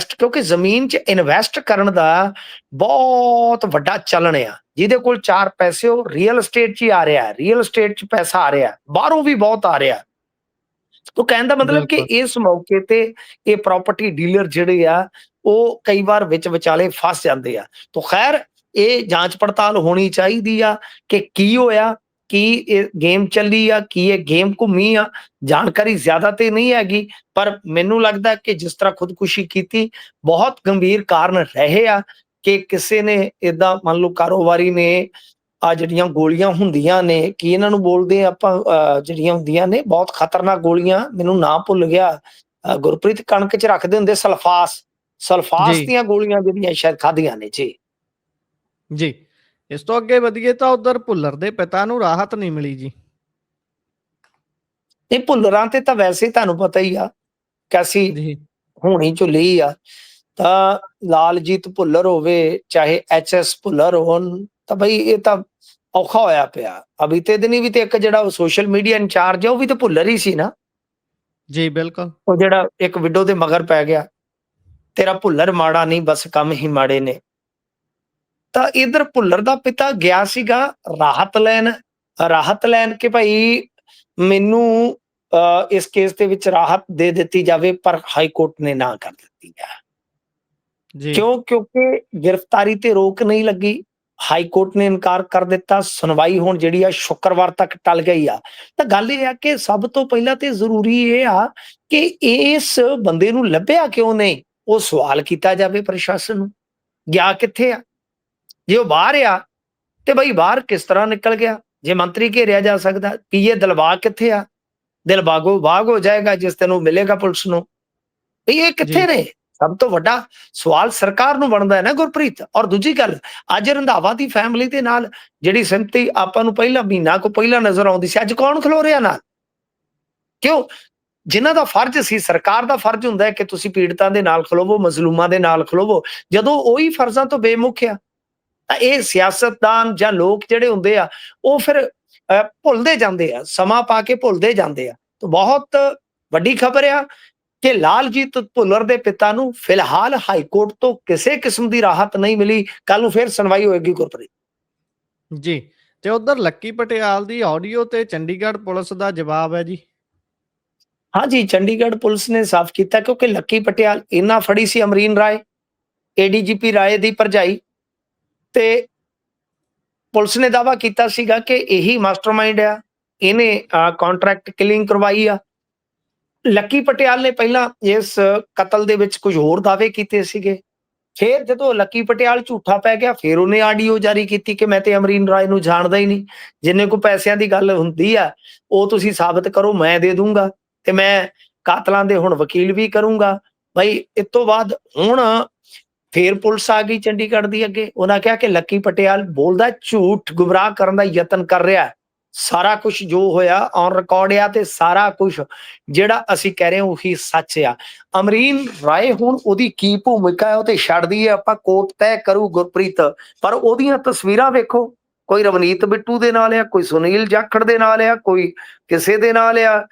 ਕਿਉਂਕਿ ਜ਼ਮੀਨ 'ਚ ਇਨਵੈਸਟ ਕਰਨ ਦਾ ਬਹੁਤ ਵੱਡਾ ਚੱਲਣ ਆ। ਜਿਹਦੇ ਕੋਲ 4 ਪੈਸੇ, ਉਹ ਰੀਅਲ ਐਸਟੇਟ 'ਚ ਹੀ ਆ ਰਿਹਾ, ਰੀਅਲ ਐਸਟੇਟ 'ਚ ਪੈਸਾ ਆ ਰਿਹਾ, ਬਾਹਰੋਂ ਵੀ ਬਹੁਤ ਆ ਰਿਹਾ। ਤਾਂ ਕਹਿਣ ਦਾ ਮਤਲਬ ਕਿ ਬਿਲਕੁਲ। ਇਸ ਮੌਕੇ ਤੇ ਇਹ ਪ੍ਰਾਪਰਟੀ ਡੀਲਰ ਜਿਹੜੇ ਆ, ਉਹ ਕਈ ਵਾਰ ਵਿੱਚ ਵਿਚਾਲੇ ਫਸ ਜਾਂਦੇ ਆ। ਤਾਂ ਖੈਰ, ਇਹ ਜਾਂਚ ਪੜਤਾਲ ਹੋਣੀ ਚਾਹੀਦੀ ਆ ਕਿ ਕੀ ਹੋਇਆ, ਕੀ ਇਹ ਗੇਮ ਚੱਲੀ ਆ, ਕੀ ਇਹ ਗੇਮ ਘੁੰਮੀ ਆ। ਜਾਣਕਾਰੀ ਜ਼ਿਆਦਾ ਤੇ ਨਹੀਂ ਹੈਗੀ, ਪਰ ਮੈਨੂੰ ਲੱਗਦਾ ਕਿ ਜਿਸ ਤਰ੍ਹਾਂ ਖੁਦਕੁਸ਼ੀ ਕੀਤੀ, ਬਹੁਤ ਗੰਭੀਰ ਕਾਰਨ ਰਹੇ ਆ ਕਿ ਕਿਸੇ ਨੇ ਏਦਾਂ, ਮੰਨ ਲਓ ਕਾਰੋਬਾਰੀ ਨੇ, ਆ ਜਿਹੜੀਆਂ ਗੋਲੀਆਂ ਹੁੰਦੀਆਂ ਨੇ, ਕੀ ਇਹਨਾਂ ਨੂੰ ਬੋਲਦੇ ਆ ਆਪਾਂ, ਜਿਹੜੀਆਂ ਹੁੰਦੀਆਂ ਨੇ ਬਹੁਤ ਖਤਰਨਾਕ ਗੋਲੀਆਂ, ਮੈਨੂੰ ਨਾਮ ਭੁੱਲ ਗਿਆ, ਗੁਰਪ੍ਰੀਤ, ਕਣਕ 'ਚ ਰੱਖਦੇ ਹੁੰਦੇ, ਸਲਫਾਸ ਜੀ, ਦੀਆਂ ਗੋਲੀਆਂ ਜਿਹੜੀਆਂ ਸ਼ਾਇਦ ਖਾਧੀਆਂ ਨੇ ਜੀ। ਜੀ। ਇਸ ਤੋਂ ਅੱਗੇ ਵਧੀਏ ਤਾਂ ਉਧਰ ਭੁੱਲਰ ਦੇ ਪਿਤਾ ਨੂੰ ਰਾਹਤ ਨਹੀਂ ਮਿਲੀ ਜੀ। ਇਹ ਭੁੱਲਰਾਂ ਤੇ ਤਾਂ ਵੈਸੇ ਤੁਹਾਨੂੰ ਪਤਾ ਹੀ ਆ ਕੈਸੀ ਜੀ, ਹੋਣੀ ਝੁੱਲੀ ਆ। ਤਾਂ ਲਾਲਜੀਤ ਭੁੱਲਰ ਹੋਵੇ ਚਾਹੇ ਐਚ.ਐਸ. ਭੁੱਲਰ ਹੋਣ, ਤਾਂ ਬਈ ਇਹ ਤਾਂ ਔਖਾ ਹੋਇਆ ਪਿਆ। ਅਭੀ ਤੇ ਦਿਨੀ ਵੀ ਤੇ ਇੱਕ ਜਿਹੜਾ ਸੋਸ਼ਲ ਮੀਡੀਆ ਇੰਚਾਰਜ ਹੈ ਉਹ ਵੀ ਤਾਂ ਭੁੱਲਰ ਹੀ ਸੀ ਨਾ, ਜੀ ਬਿਲਕੁਲ। ਉਹ ਜਿਹੜਾ ਇੱਕ ਵਿਡੋ ਦੇ ਮਗਰ ਪੈ ਗਿਆ, ਤੇਰਾ ਭੁੱਲਰ ਮਾੜਾ ਨਹੀਂ ਬਸ ਕੰਮ ਹੀ ਮਾੜੇ ਨੇ। ਤਾਂ ਇਧਰ ਭੁੱਲਰ ਦਾ ਪਿਤਾ ਗਿਆ ਸੀਗਾ ਰਾਹਤ ਲੈਣ ਕਿ ਭਾਈ ਮੈਨੂੰ ਇਸ ਕੇਸ ਦੇ ਵਿੱਚ ਰਾਹਤ ਦੇ ਦਿੱਤੀ ਜਾਵੇ, ਪਰ ਹਾਈ ਕੋਰਟ ਨੇ ਨਾ ਕਰ ਦਿੱਤੀ ਹੈ। ਜੀ, ਕਿਉਂ? ਕਿਉਂਕਿ ਗ੍ਰਿਫਤਾਰੀ ਤੇ ਰੋਕ ਨਹੀਂ ਲੱਗੀ, ਹਾਈ ਕੋਰਟ ਨੇ ਇਨਕਾਰ ਕਰ ਦਿੱਤਾ। ਸੁਣਵਾਈ ਹੁਣ ਜਿਹੜੀ ਆ ਸ਼ੁੱਕਰਵਾਰ ਤੱਕ ਟਲ ਗਈ ਆ। ਤਾਂ ਗੱਲ ਇਹ ਆ ਕਿ ਸਭ ਤੋਂ ਪਹਿਲਾਂ ਤੇ ਜ਼ਰੂਰੀ ਇਹ ਆ ਕਿ ਇਸ ਬੰਦੇ ਨੂੰ ਲੱਭਿਆ ਕਿਉਂ ਨਹੀਂ, ਉਹ ਸਵਾਲ ਕੀਤਾ ਜਾਵੇ ਪ੍ਰਸ਼ਾਸਨ ਨੂੰ। ਗਿਆ ਕਿੱਥੇ ਆ? ਜੇ ਉਹ ਬਾਹਰ ਆ ਤੇ ਬਈ ਬਾਹਰ ਕਿਸ ਤਰ੍ਹਾਂ ਨਿਕਲ ਗਿਆ? ਜੇ ਮੰਤਰੀ ਘੇਰਿਆ ਜਾ ਸਕਦਾ, ਪੀਏ ਦਿਲਬਾਗ ਕਿੱਥੇ ਆ? ਦਿਲਬਾਗੋ ਬਾਗ ਹੋ ਜਾਏਗਾ ਜਿਸ ਦਿਨ ਉਹ ਮਿਲੇਗਾ ਪੁਲਿਸ ਨੂੰ। ਵੀ ਇਹ ਕਿੱਥੇ ਜੀ, ਨੇ? ਸਭ ਤੋਂ ਵੱਡਾ ਸਵਾਲ ਸਰਕਾਰ ਨੂੰ ਬਣਦਾ ਹੈ ਨਾ ਗੁਰਪ੍ਰੀਤ। ਔਰ ਦੂਜੀ ਗੱਲ, ਅੱਜ ਰੰਧਾਵਾ ਦੀ ਫੈਮਿਲੀ ਦੇ ਨਾਲ ਜਿਹੜੀ ਸਿੰਪਤੀ ਆਪਾਂ ਨੂੰ ਪਹਿਲਾਂ ਮਹੀਨਾ ਕੋ ਪਹਿਲਾਂ ਨਜ਼ਰ ਆਉਂਦੀ ਸੀ, ਅੱਜ ਕੌਣ ਖਲੋ ਰਿਹਾ ਨਾਲ? ਕਿਉਂ? ਜਿਨ੍ਹਾਂ ਦਾ ਫਰਜ਼ ਸੀ, ਸਰਕਾਰ ਦਾ ਫਰਜ਼ ਹੁੰਦਾ ਹੈ ਕਿ ਤੁਸੀਂ ਪੀੜਤਾਂ ਦੇ ਨਾਲ ਖਲੋਵੋ, ਮਜ਼ਲੂਮਾਂ ਦੇ ਨਾਲ ਖਲੋਵੋ। ਜਦੋਂ ਉਹੀ ਫਰਜ਼ਾਂ ਤੋਂ ਬੇਮੁਖ ਆ ਤਾਂ ਇਹ ਸਿਆਸਤਦਾਨ ਜਾਂ ਲੋਕ ਜਿਹੜੇ ਹੁੰਦੇ ਆ ਉਹ ਫਿਰ ਭੁੱਲਦੇ ਜਾਂਦੇ ਆ, ਸਮਾਂ ਪਾ ਕੇ ਭੁੱਲਦੇ ਜਾਂਦੇ ਆ। ਤਾਂ ਬਹੁਤ ਵੱਡੀ ਖਬਰ ਆ ਕਿ ਲਾਲਜੀਤ ਭੁੱਲਰ ਦੇ ਪਿਤਾ ਨੂੰ ਫਿਲਹਾਲ ਹਾਈ ਕੋਰਟ ਤੋਂ ਕਿਸੇ ਕਿਸਮ ਦੀ ਰਾਹਤ ਨਹੀਂ ਮਿਲੀ। ਕੱਲ ਨੂੰ ਫਿਰ ਸੁਣਵਾਈ ਹੋਏਗੀ ਗੁਰਪ੍ਰੀਤ। ਜੀ। ਤੇ ਉਧਰ ਲੱਕੀ ਪਟਿਆਲ ਦੀ ਆਡੀਓ ਤੇ ਚੰਡੀਗੜ੍ਹ ਪੁਲਿਸ ਦਾ ਜਵਾਬ ਹੈ ਜੀ। ਹਾਂਜੀ, ਚੰਡੀਗੜ੍ਹ ਪੁਲਿਸ ਨੇ ਸਾਫ਼ ਕੀਤਾ ਕਿਉਂਕਿ ਲੱਕੀ ਪਟਿਆਲ ਇਹਨਾਂ ਫੜੀ ਸੀ ਅਮਰੀਨ ਰਾਏ, ਏਡੀਜੀਪੀ ਰਾਏ ਦੀ ਭਰਜਾਈ, ਤੇ ਪੁਲਿਸ ਨੇ ਦਾਅਵਾ ਕੀਤਾ ਸੀਗਾ ਕਿ ਇਹੀ ਮਾਸਟਰਮਾਈਂਡ ਆ, ਇਹਨੇ ਕੰਟਰੈਕਟ ਕਿਲਿੰਗ ਕਰਵਾਈ ਆ। ਲੱਕੀ ਪਟਿਆਲ ਨੇ ਪਹਿਲਾਂ ਇਸ ਕਤਲ ਦੇ ਵਿੱਚ ਕੁਝ ਹੋਰ ਦਾਅਵੇ ਕੀਤੇ ਸੀਗੇ। ਫਿਰ ਜਦੋਂ ਲੱਕੀ ਪਟਿਆਲ ਝੂਠਾ ਪੈ ਗਿਆ, ਫਿਰ ਉਹਨੇ ਆਡੀਓ ਜਾਰੀ ਕੀਤੀ ਕਿ ਮੈਂ ਤੇ ਅਮਰੀਨ ਰਾਏ ਨੂੰ ਜਾਣਦਾ ਹੀ ਨਹੀਂ। ਜਿੰਨੇ ਕੋ ਪੈਸਿਆਂ ਦੀ ਗੱਲ ਹੁੰਦੀ ਆ ਉਹ ਤੁਸੀਂ ਸਾਬਤ ਕਰੋ, ਮੈਂ ਦੇ ਦੂੰਗਾ, ਤੇ ਮੈਂ ਕਾਤਲਾਂ ਦੇ ਹੁਣ ਵਕੀਲ ਵੀ ਕਰੂੰਗਾ। ਭਾਈ ਇਸ ਤੋਂ ਬਾਅਦ ਹੁਣ ਫੇਰ ਪੁਲਿਸ ਆ ਗਈ ਚੰਡੀਗੜ੍ਹ ਦੀ ਅੱਗੇ। ਉਹਨਾਂ ਕਿਹਾ ਕਿ ਲੱਕੀ ਪਟਿਆਲ ਬੋਲਦਾ ਝੂਠ, ਗੁੰਮਰਾਹ ਕਰਨ ਦਾ ਯਤਨ ਕਰ ਰਿਹਾ। ਸਾਰਾ ਕੁਝ ਜੋ ਹੋਇਆ ਔਨ ਰਿਕਾਰਡ ਆ, ਤੇ ਸਾਰਾ ਕੁਝ ਜਿਹੜਾ ਅਸੀਂ ਕਹਿ ਰਹੇ ਹਾਂ ਉਹੀ ਸੱਚ ਆ। ਅਮਰੀਨ ਰਾਏ ਹੁਣ ਉਹਦੀ ਕੀ ਭੂਮਿਕਾ ਹੈ ਉਹ ਤੇ ਛੱਡ ਦਈਏ, ਆਪਾਂ ਕੋਰਟ ਤੈਅ ਕਰੂ ਗੁਰਪ੍ਰੀਤ। ਪਰ ਉਹਦੀਆਂ ਤਸਵੀਰਾਂ ਵੇਖੋ, ਕੋਈ ਰਵਨੀਤ ਬਿੱਟੂ ਦੇ ਨਾਲ ਆ, ਕੋਈ ਸੁਨੀਲ ਜਾਖੜ ਦੇ ਨਾਲ ਆ, ਕੋਈ ਕਿਸੇ ਦੇ ਨਾਲ ਆ,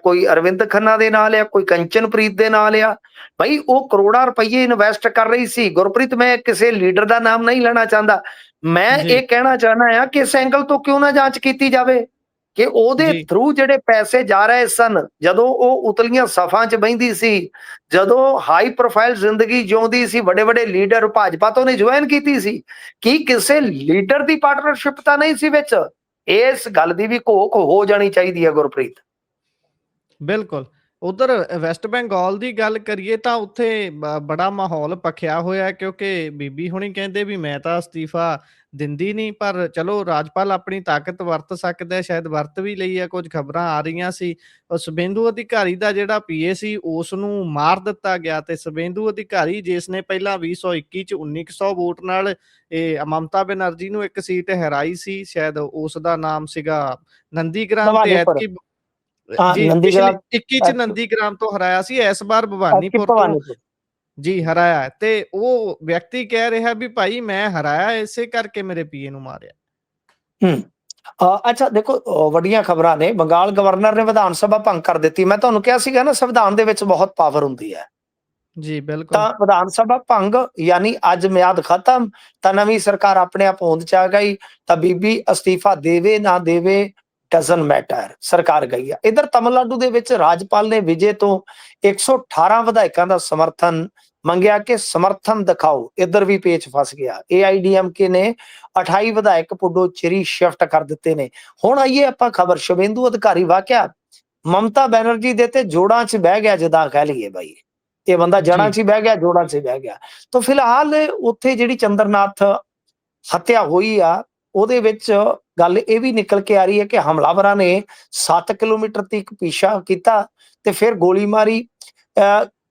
ਕੋਈ ਅਰਵਿੰਦ ਖੰਨਾ ਦੇ ਨਾਲ ਆ, ਕੋਈ ਕੰਚਨਪ੍ਰੀਤ ਦੇ ਨਾਲ ਆ। ਭਾਈ ਉਹ ਕਰੋੜਾਂ ਰੁਪਏ ਇਨਵੈਸਟ ਕਰ ਰਹੀ ਸੀ ਗੁਰਪ੍ਰੀਤ। ਮੈਂ ਕਿਸੇ ਲੀਡਰ ਦਾ ਨਾਮ ਨਹੀਂ ਲੈਣਾ ਚਾਹੁੰਦਾ, ਮੈਂ ਜੀ, ਇਹ ਕਹਿਣਾ ਚਾਹਨਾ ਆ ਕਿ ਇਸ ਐਂਗਲ ਤੋਂ ਕਿਉਂ ਨਾ ਜਾਂਚ ਕੀਤੀ ਜਾਵੇ ਕਿ ਉਹਦੇ ਜੀ, ਥਰੂ ਜਿਹੜੇ ਪੈਸੇ ਜਾ ਰਹੇ ਸਨ, ਜਦੋਂ ਉਹ ਉਤਲੀਆਂ ਸਫਾਂ 'ਚ ਬਹਿੰਦੀ ਸੀ, ਜਦੋਂ ਹਾਈ ਪ੍ਰੋਫਾਈਲ ਜ਼ਿੰਦਗੀ ਜਿਉਂਦੀ ਸੀ, ਵੱਡੇ ਵੱਡੇ ਲੀਡਰ ਭਾਜਪਾ ਤੋਂ ਨੇ ਜੁਆਇਨ ਕੀਤੀ ਸੀ, ਕੀ ਕਿਸੇ ਲੀਡਰ ਦੀ ਪਾਰਟਨਰਸ਼ਿਪ ਤਾਂ ਨਹੀਂ ਸੀ ਵਿੱਚ? ਇਸ ਗੱਲ ਦੀ ਵੀ ਘੋਖ ਹੋ ਜਾਣੀ ਚਾਹੀਦੀ ਹੈ ਗੁਰਪ੍ਰੀਤ। ਬਿਲਕੁਲ। ਉਧਰ ਵੈਸਟ ਬੰਗਾਲ ਦੀ ਗੱਲ ਕਰੀਏ ਤਾਂ ਉੱਥੇ ਬੜਾ ਮਾਹੌਲ ਭਖਿਆ ਹੋਇਆ ਹੈ, ਕਿਉਂਕਿ ਬੀਬੀ ਹੁਣੀ ਕਹਿੰਦੇ ਵੀ ਮੈਂ ਤਾਂ ਅਸਤੀਫਾ ਦਿੰਦੀ ਨਹੀਂ, ਪਰ ਚਲੋ ਰਾਜਪਾਲ ਆਪਣੀ ਤਾਕਤ ਵਰਤ ਸਕਦਾ ਹੈ, ਸ਼ਾਇਦ ਵਰਤ ਵੀ ਲਈ ਹੈ। ਕੁਝ ਖਬਰਾਂ ਆ ਰਹੀਆਂ ਸੀ ਸੁਬੇਂਦੂ ਅਧਿਕਾਰੀ ਦਾ ਜਿਹੜਾ ਪੀਏ ਸੀ ਉਸ ਨੂੰ ਮਾਰ ਦਿੱਤਾ ਗਿਆ, ਤੇ ਸੁਬੇਂਦੂ ਅਧਿਕਾਰੀ ਜਿਸ ਨੇ ਪਹਿਲਾਂ 2021 ਚ 1900 ਵੋਟ ਨਾਲ ਇਹ ਮਮਤਾ ਬੈਨਰਜੀ ਨੂੰ ਇੱਕ ਸੀਟ ਹਰਾਈ ਸੀ, ਸ਼ਾਇਦ ਉਸ ਦਾ ਨਾਮ ਸੀਗਾ ਨੰਦੀਗ੍ਰਾਮ, ਤੇ ਭਵਾਨੀਪੁਰ, ਐਤਕੀ ਹਾਂ ਜੀ, ਪਿਛਲੀ ਨੰਦੀਗ੍ਰਾਮ, 21 ਚ ਨੰਦੀਗ੍ਰਾਮ ਤੋਂ ਹਰਾਇਆ ਸੀ, ਇਸ ਵਾਰ ਭਵਾਨੀਪੁਰ ਤੋਂ ਭਵਾਨੀਪੁਰ। ਜੀ ਹਰਾਇਆ ਹੈ। ਤੇ ਉਹ ਵਿਅਕਤੀ ਕਹਿ ਰਿਹਾ ਵੀ ਭਾਈ ਮੈਂ ਹਰਾਇਆ ਇਸੇ ਕਰਕੇ ਮੇਰੇ ਪੀਏ ਨੂੰ ਮਾਰਿਆ। ਹੂੰ। ਅੱਛਾ ਦੇਖੋ, ਵੱਡੀਆਂ ਖਬਰਾਂ ਨੇ। ਬੰਗਾਲ ਗਵਰਨਰ ਨੇ ਵਿਧਾਨ ਸਭਾ ਭੰਗ ਕਰ ਦਿੱਤੀ। ਮੈਂ ਤੁਹਾਨੂੰ ਕਿਹਾ ਸੀਗਾ ਨਾ ਸੰਵਿਧਾਨ ਦੇ ਵਿੱਚ ਬਹੁਤ ਪਾਵਰ ਹੁੰਦੀ ਹੈ। ਜੀ ਬਿਲਕੁਲ। ਤਾਂ ਵਿਧਾਨ ਸਭਾ ਭੰਗ ਯਾਨੀ ਅੱਜ ਮਿਆਦ ਖਤਮ, ਤਾਂ ਨਵੀਂ ਸਰਕਾਰ ਆਪਣੇ ਆਪ ਹੋਂਦ ਚ ਆ ਗਈ। ਤਾਂ ਬੀਬੀ ਅਸਤੀਫਾ ਦੇਵੇ ਨਾ ਦੇਵੇ ਡਜ਼ਨਟ ਮੈਟਰ, ਸਰਕਾਰ ਗਈ ਆ। ਇਧਰ ਤਮਿਲਨਾਡੂ ਦੇ ਵਿੱਚ ਰਾਜਪਾਲ ਨੇ ਵਿਜੇ ਤੋਂ 118 ਵਿਧਾਇਕਾਂ ਦਾ ਸਮਰਥਨ ਮੰਗਿਆ ਕਿ ਸਮਰਥਨ ਦਿਖਾਓ। ਇਧਰ ਵੀ ਪੇਚ ਫਸ ਗਿਆ। AIDMK ਨੇ 28 ਵਿਧਾਇਕ ਪੁਡੂਚੇਰੀ ਸ਼ਿਫਟ ਕਰ ਦਿੱਤੇ ਨੇ। ਹੁਣ ਆਈਏ ਆਪਾਂ ਖਬਰ, ਸ਼ੁਭੇਂਦੂ ਅਧਿਕਾਰੀ ਵਾਕਿਆ ਮਮਤਾ ਬੈਨਰਜੀ ਦੇ ਤੇ ਜੋੜਾਂ 'ਚ ਬਹਿ ਗਿਆ, ਜਿੱਦਾਂ ਕਹਿ ਲਈਏ ਬਾਈ। ਇਹ ਬੰਦਾ ਜੜ੍ਹਾਂ 'ਚ ਹੀ ਬਹਿ ਗਿਆ, ਜੋੜਾਂ 'ਚ ਬਹਿ ਗਿਆ। ਤਾਂ ਫਿਲਹਾਲ ਉੱਥੇ ਜਿਹੜੀ ਚੰਦਰਨਾਥ ਹੱਤਿਆ ਹੋਈ ਆ ਉਹਦੇ ਵਿੱਚ ਗੱਲ ਇਹ ਵੀ ਨਿਕਲ ਕੇ ਆ ਰਹੀ ਹੈ ਕਿ ਹਮਲਾਵਰਾਂ ਨੇ 7 ਕਿਲੋਮੀਟਰ ਤੱਕ ਪਿੱਛਾ ਕੀਤਾ ਤੇ ਫਿਰ ਗੋਲੀ ਮਾਰੀ।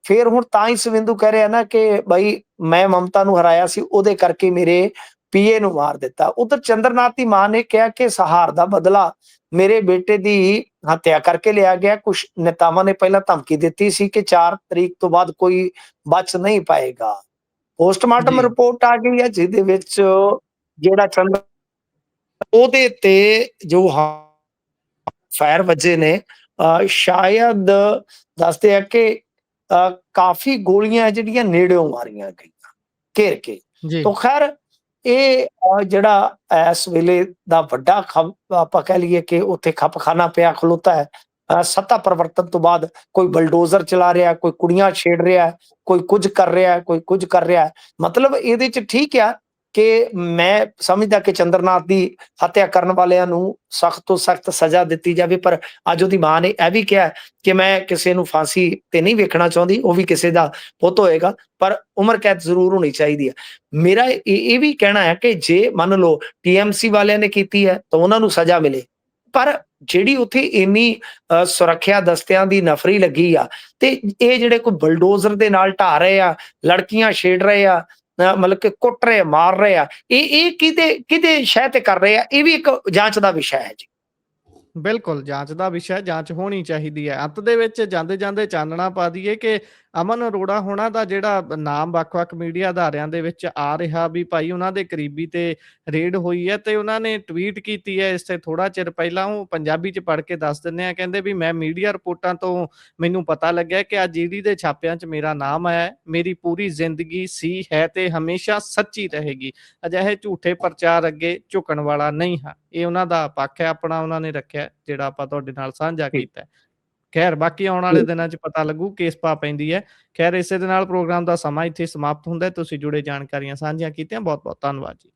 ਫਿਰ ਹੁਣ ਤਾਂ ਹੀ ਸ਼ੁਭੇਂਦੂ ਕਹਿ ਰਿਹਾ ਨਾ ਕਿ ਬਾਈ ਮੈਂ ਮਮਤਾ ਨੂੰ ਹਰਾਇਆ ਸੀ, ਉਹਦੇ ਕਰਕੇ ਮੇਰੇ ਪੀਏ ਨੂੰ ਮਾਰ ਦਿੱਤਾ। ਉਧਰ ਚੰਦਰਨਾਥ ਦੀ ਮਾਂ ਨੇ ਕਿਹਾ ਕਿ ਸਹਾਰ ਦਾ ਬਦਲਾ ਮੇਰੇ ਬੇਟੇ ਦੀ ਹੱਤਿਆ ਕਰਕੇ ਲਿਆ ਗਿਆ। ਕੁਝ ਨੇਤਾਵਾਂ ਨੇ ਪਹਿਲਾਂ ਧਮਕੀ ਦਿੱਤੀ ਸੀ ਕਿ 4 ਤਰੀਕ ਤੋਂ ਬਾਅਦ ਕੋਈ ਬਚ ਨਹੀਂ ਪਾਏਗਾ। ਪੋਸਟਮਾਰਟਮ ਜੀ, ਰਿਪੋਰਟ ਆ ਗਈ ਹੈ ਜਿਹਦੇ ਵਿੱਚ ਜਿਹੜਾ ਚੰਦਰ ਉਹਦੇ ਤੇ ਜੋ ਫਾਇਰ ਵੱਜੇ ਨੇ ਸ਼ਾਇਦ ਦੱਸਦੇ ਆ ਕਿ ਕਾਫੀ ਗੋਲੀਆਂ ਜਿਹੜੀਆਂ ਨੇੜਿਓਂ ਮਾਰੀਆਂ ਗਈਆਂ ਘੇਰ ਕੇ। ਜੀ, ਤੋ ਖੈਰ ਇਹ ਜਿਹੜਾ ਇਸ ਵੇਲੇ ਦਾ ਵੱਡਾ ਆਪਾਂ ਕਹਿ ਲਈਏ ਕਿ ਉੱਥੇ ਖੱਪਖਾਨਾ ਪਿਆ ਖਲੋਤਾ ਹੈ। ਸੱਤਾ ਪਰਿਵਰਤਨ ਤੋਂ ਬਾਅਦ ਕੋਈ ਬਲਡੋਜ਼ਰ ਚਲਾ ਰਿਹਾ, ਕੋਈ ਕੁੜੀਆਂ ਛੇੜ ਰਿਹਾ, ਕੋਈ ਕੁਝ ਕਰ ਰਿਹਾ, ਕੋਈ ਕੁਝ ਕਰ ਰਿਹਾ। ਮਤਲਬ ਇਹਦੇ ਚ ਠੀਕ ਆ ਕਿ ਮੈਂ ਸਮਝਦਾ ਕਿ ਚੰਦਰਨਾਥ ਦੀ ਹੱਤਿਆ ਕਰਨ ਵਾਲਿਆਂ ਨੂੰ ਸਖਤ ਤੋਂ ਸਖਤ ਸਜ਼ਾ ਦਿੱਤੀ ਜਾਵੇ, ਪਰ ਅੱਜ ਉਹਦੀ ਮਾਂ ਨੇ ਇਹ ਵੀ ਕਿਹਾ ਕਿ ਮੈਂ ਕਿਸੇ ਨੂੰ ਫਾਂਸੀ ਤੇ ਨਹੀਂ ਵੇਖਣਾ ਚਾਹੁੰਦੀ, ਉਹ ਵੀ ਕਿਸੇ ਦਾ ਪੁੱਤ ਹੋਏਗਾ, ਪਰ ਉਮਰ ਕੈਦ ਜ਼ਰੂਰ ਹੋਣੀ ਚਾਹੀਦੀ ਹੈ। ਮੇਰਾ ਇਹ ਵੀ ਕਹਿਣਾ ਹੈ ਕਿ ਜੇ ਮੰਨ ਲਓ ਟੀਐਮਸੀ ਵਾਲਿਆਂ ਨੇ ਕੀਤੀ ਹੈ ਤਾਂ ਉਹਨਾਂ ਨੂੰ ਸਜ਼ਾ ਮਿਲੇ, ਪਰ ਜਿਹੜੀ ਉੱਥੇ ਇੰਨੀ ਸੁਰੱਖਿਆ ਦਸਤਿਆਂ ਦੀ ਨਫਰੀ ਲੱਗੀ ਆ ਤੇ ਇਹ ਜਿਹੜੇ ਕੋਈ ਬਲਡੋਜ਼ਰ ਦੇ ਨਾਲ ਢਾ ਰਹੇ ਆ, ਲੜਕੀਆਂ ਛੇੜ ਰਹੇ ਆ, ਮਤਲਬ ਕਿ ਕੁੱਟ ਰਹੇ, ਮਾਰ ਰਹੇ ਆ, ਇਹ ਕਿਹਦੇ ਸ਼ਹਿ ਤੇ ਕਰ ਰਹੇ ਆ, ਇਹ ਵੀ ਇੱਕ ਜਾਂਚ ਦਾ ਵਿਸ਼ਾ ਹੈ ਜੀ। ਬਿਲਕੁਲ ਜਾਂਚ ਦਾ ਵਿਸ਼ਾ ਹੈ, ਜਾਂਚ ਹੋਣੀ ਚਾਹੀਦੀ ਹੈ। ਅੰਤ ਦੇ ਵਿੱਚ ਜਾਂਦੇ ਜਾਂਦੇ ਚਾਨਣਾ ਪਾ ਦਈਏ ਕਿ ਅਮਨ ਅਰੋੜਾ ਹੋਣਾ ਦਾ ਜਿਹੜਾ ਨਾਮ ਵੱਖ-ਵੱਖ ਮੀਡੀਆ ਅਦਾਰਿਆਂ ਦੇ ਵਿੱਚ ਆ ਰਿਹਾ ਵੀ ਭਾਈ ਉਹਨਾਂ ਦੇ ਕਰੀਬੀ ਤੇ ਰੇਡ ਹੋਈ ਹੈ, ਤੇ ਉਹਨਾਂ ਨੇ ਟਵੀਟ ਕੀਤੀ ਹੈ ਇਸ ਤੇ ਥੋੜਾ ਚਿਰ ਪਹਿਲਾਂ। ਉਹ ਪੰਜਾਬੀ ਚ ਪੜ੍ਹ ਕੇ ਦੱਸ ਦਿੰਦੇ ਆ। ਕਹਿੰਦੇ ਵੀ ਮੈਂ ਮੀਡੀਆ ਰਿਪੋਰਟਾਂ ਤੋਂ ਮੈਨੂੰ ਪਤਾ ਲੱਗਿਆ ਕਿ ਅੱਜ ਈਡੀ ਦੇ ਛਾਪਿਆਂ 'ਚ ਮੇਰਾ ਨਾਮ ਆਇਆ ਹੈ। ਮੇਰੀ ਪੂਰੀ ਜ਼ਿੰਦਗੀ ਸੀ, ਹੈ ਤੇ ਹਮੇਸ਼ਾ ਸੱਚੀ ਰਹੇਗੀ। ਅਜਿਹੇ ਝੂਠੇ ਪ੍ਰਚਾਰ ਅੱਗੇ ਝੁਕਣ ਵਾਲਾ ਨਹੀਂ ਹਾਂ। ਇਹ ਉਹਨਾਂ ਦਾ ਪੱਖ ਹੈ, ਆਪਣਾ ਉਹਨਾਂ ਨੇ ਰੱਖਿਆ, ਜਿਹੜਾ ਆਪਾਂ ਤੁਹਾਡੇ ਨਾਲ ਸਾਂਝਾ ਕੀਤਾ। ਖੈਰ ਬਾਕੀ ਆਉਣ ਵਾਲੇ ਦਿਨਾਂ 'ਚ ਪਤਾ ਲੱਗੂ, ਕੇਸ ਪਾ ਪੈਂਦੀ ਹੈ। ਖੈਰ ਇਸੇ ਦੇ ਨਾਲ ਪ੍ਰੋਗਰਾਮ ਦਾ ਸਮਾਂ ਇੱਥੇ ਸਮਾਪਤ ਹੁੰਦਾ ਹੈ। ਤੁਸੀਂ ਜੁੜੇ ਜਾਣਕਾਰੀਆਂ ਸਾਂਝੀਆਂ ਕੀਤੀਆਂ, ਬਹੁਤ ਬਹੁਤ ਧੰਨਵਾਦ ਜੀ।